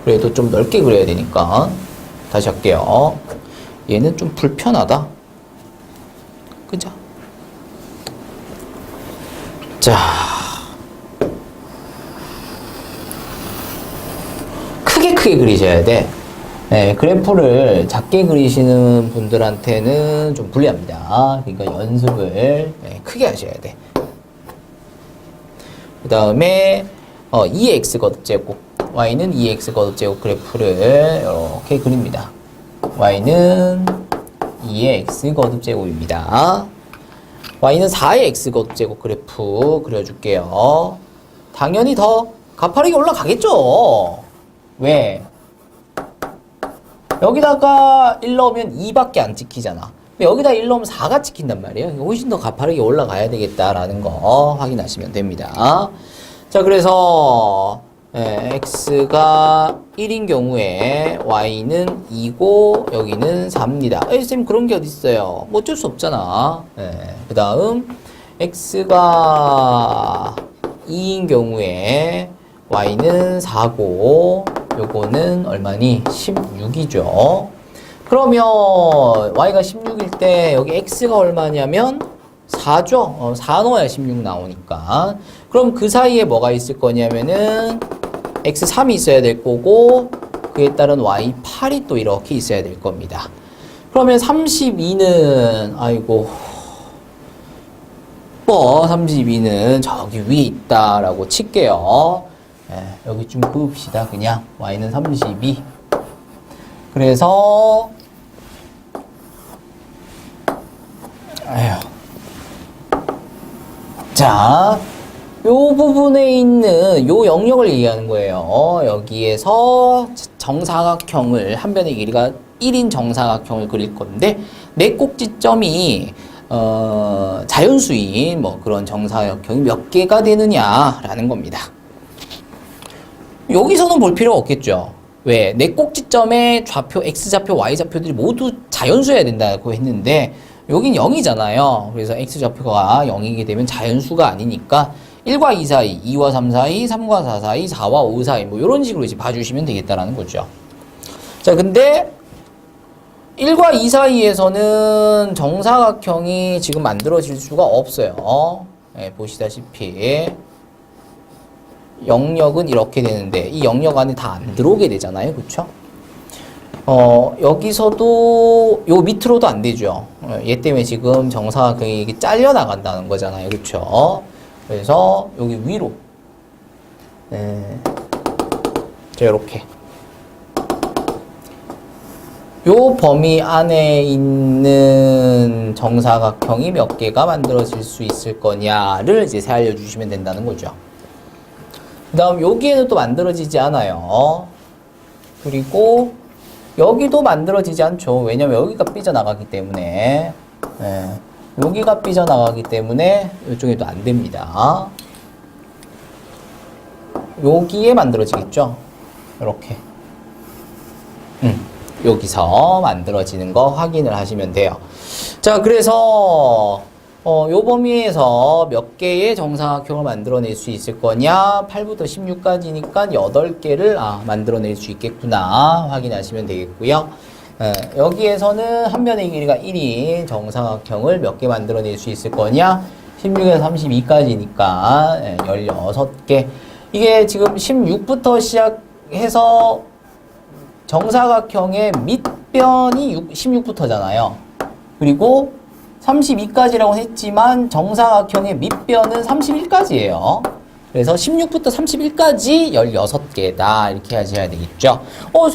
그래도 좀 넓게 그려야 되니까 다시 할게요. 얘는 좀 불편하다. 그죠? 자, 크게 그리셔야 돼. 그래프를 작게 그리시는 분들한테는 좀 불리합니다. 그러니까 연습을 크게 하셔야 돼. 그 다음에 2x 거듭제곱, y는 2x 거듭제곱 그래프를 이렇게 그립니다. y는 2의 x 거듭제곱입니다. y는 4의 x 거듭제곱 그래프 그려줄게요. 당연히 더 가파르게 올라가겠죠. 왜? 여기다가 1 넣으면 2밖에 안 찍히잖아. 여기다 1 넣으면 4가 찍힌단 말이에요. 훨씬 더 가파르게 올라가야 되겠다라는 거 확인하시면 됩니다. 자, 그래서 x가 1인 경우에 y는 2고 여기는 4입니다. 쌤 그런 게 어딨어요? 뭐 어쩔 수 없잖아. 그 다음 x가 2인 경우에 y는 4고 요거는 얼마니? 16이죠. 그러면 y가 16일 때 여기 x가 얼마냐면 4죠. 4 넣어야 16 나오니까. 그럼 그 사이에 뭐가 있을 거냐면은 x3이 있어야 될 거고 그에 따른 y8이 또 이렇게 있어야 될 겁니다. 그러면 32는 아이고 32는 저기 위에 있다라고 칠게요. 여기 좀 그읍시다. 그냥 y는 32. 그래서 자, 요 부분에 있는 요 영역을 얘기하는 거예요. 여기에서 정사각형을, 한 변의 길이가 1인 정사각형을 그릴 건데 내 꼭지점이 자연수인 뭐 그런 정사각형이 몇 개가 되느냐라는 겁니다. 여기서는 볼 필요가 없겠죠. 왜? 내 꼭지점의 좌표, x좌표, y좌표들이 모두 자연수여야 된다고 했는데 여긴 0이잖아요. 그래서 x좌표가 0이게 되면 자연수가 아니니까 1과 2 사이, 2와 3 사이, 3과 4 사이, 4와 5 사이 뭐 이런 식으로 이제 봐주시면 되겠다라는 거죠. 자, 근데 1과 2 사이에서는 정사각형이 지금 만들어질 수가 없어요. 네, 보시다시피 영역은 이렇게 되는데 이 영역 안에 다 안 들어오게 되잖아요. 그쵸? 여기서도 요 밑으로도 안 되죠. 얘 때문에 지금 정사각형이 이게 잘려 나간다는 거잖아요. 그쵸? 그래서 여기 위로 자, 요렇게 요 범위 안에 있는 정사각형이 몇 개가 만들어질 수 있을 거냐를 이제 세 알려주시면 된다는 거죠. 그 다음 여기에는 또 만들어지지 않아요. 그리고 여기도 만들어지지 않죠. 왜냐면 여기가 삐져나가기 때문에 여기가 삐져나가기 때문에 이쪽에도 안 됩니다. 여기에 만들어지겠죠. 이렇게 여기서 만들어지는 거 확인을 하시면 돼요. 자, 그래서 요 범위에서 몇 개의 정사각형을 만들어낼 수 있을 거냐? 8부터 16까지니까 8개를 만들어낼 수 있겠구나 확인하시면 되겠고요. 여기에서는 한 변의 길이가 1인 정사각형을 몇 개 만들어낼 수 있을 거냐? 16에서 32까지니까 16개. 이게 지금 16부터 시작해서 정사각형의 밑변이 16부터잖아요. 그리고 32까지라고 했지만 정사각형의 밑변은 31까지예요. 그래서 16부터 31까지 16개다. 이렇게 하셔야 되겠죠.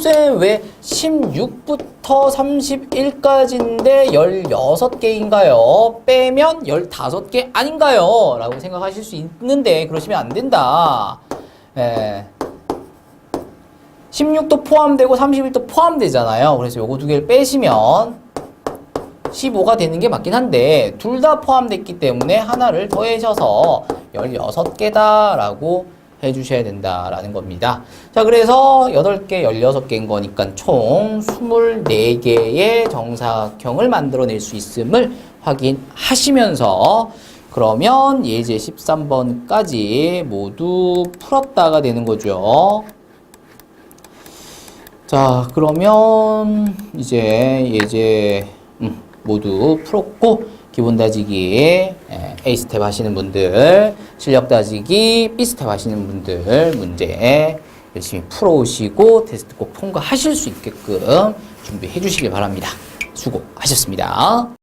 쌤, 왜 16부터 31까지인데 16개인가요? 빼면 15개 아닌가요? 라고 생각하실 수 있는데 그러시면 안 된다. 16도 포함되고 31도 포함되잖아요. 그래서 요거 두 개를 빼시면 15가 되는 게 맞긴 한데 둘 다 포함됐기 때문에 하나를 더해셔서 16개다 라고 해주셔야 된다라는 겁니다. 자, 그래서 8개, 16개인 거니까 총 24개의 정사각형을 만들어낼 수 있음을 확인하시면서 그러면 예제 13번까지 모두 풀었다가 되는 거죠. 자, 그러면 이제 예제 모두 풀었고 기본 다지기 A 스텝 하시는 분들, 실력 다지기 B 스텝 하시는 분들 문제 열심히 풀어오시고 테스트 꼭 통과하실 수 있게끔 준비해 주시길 바랍니다. 수고하셨습니다.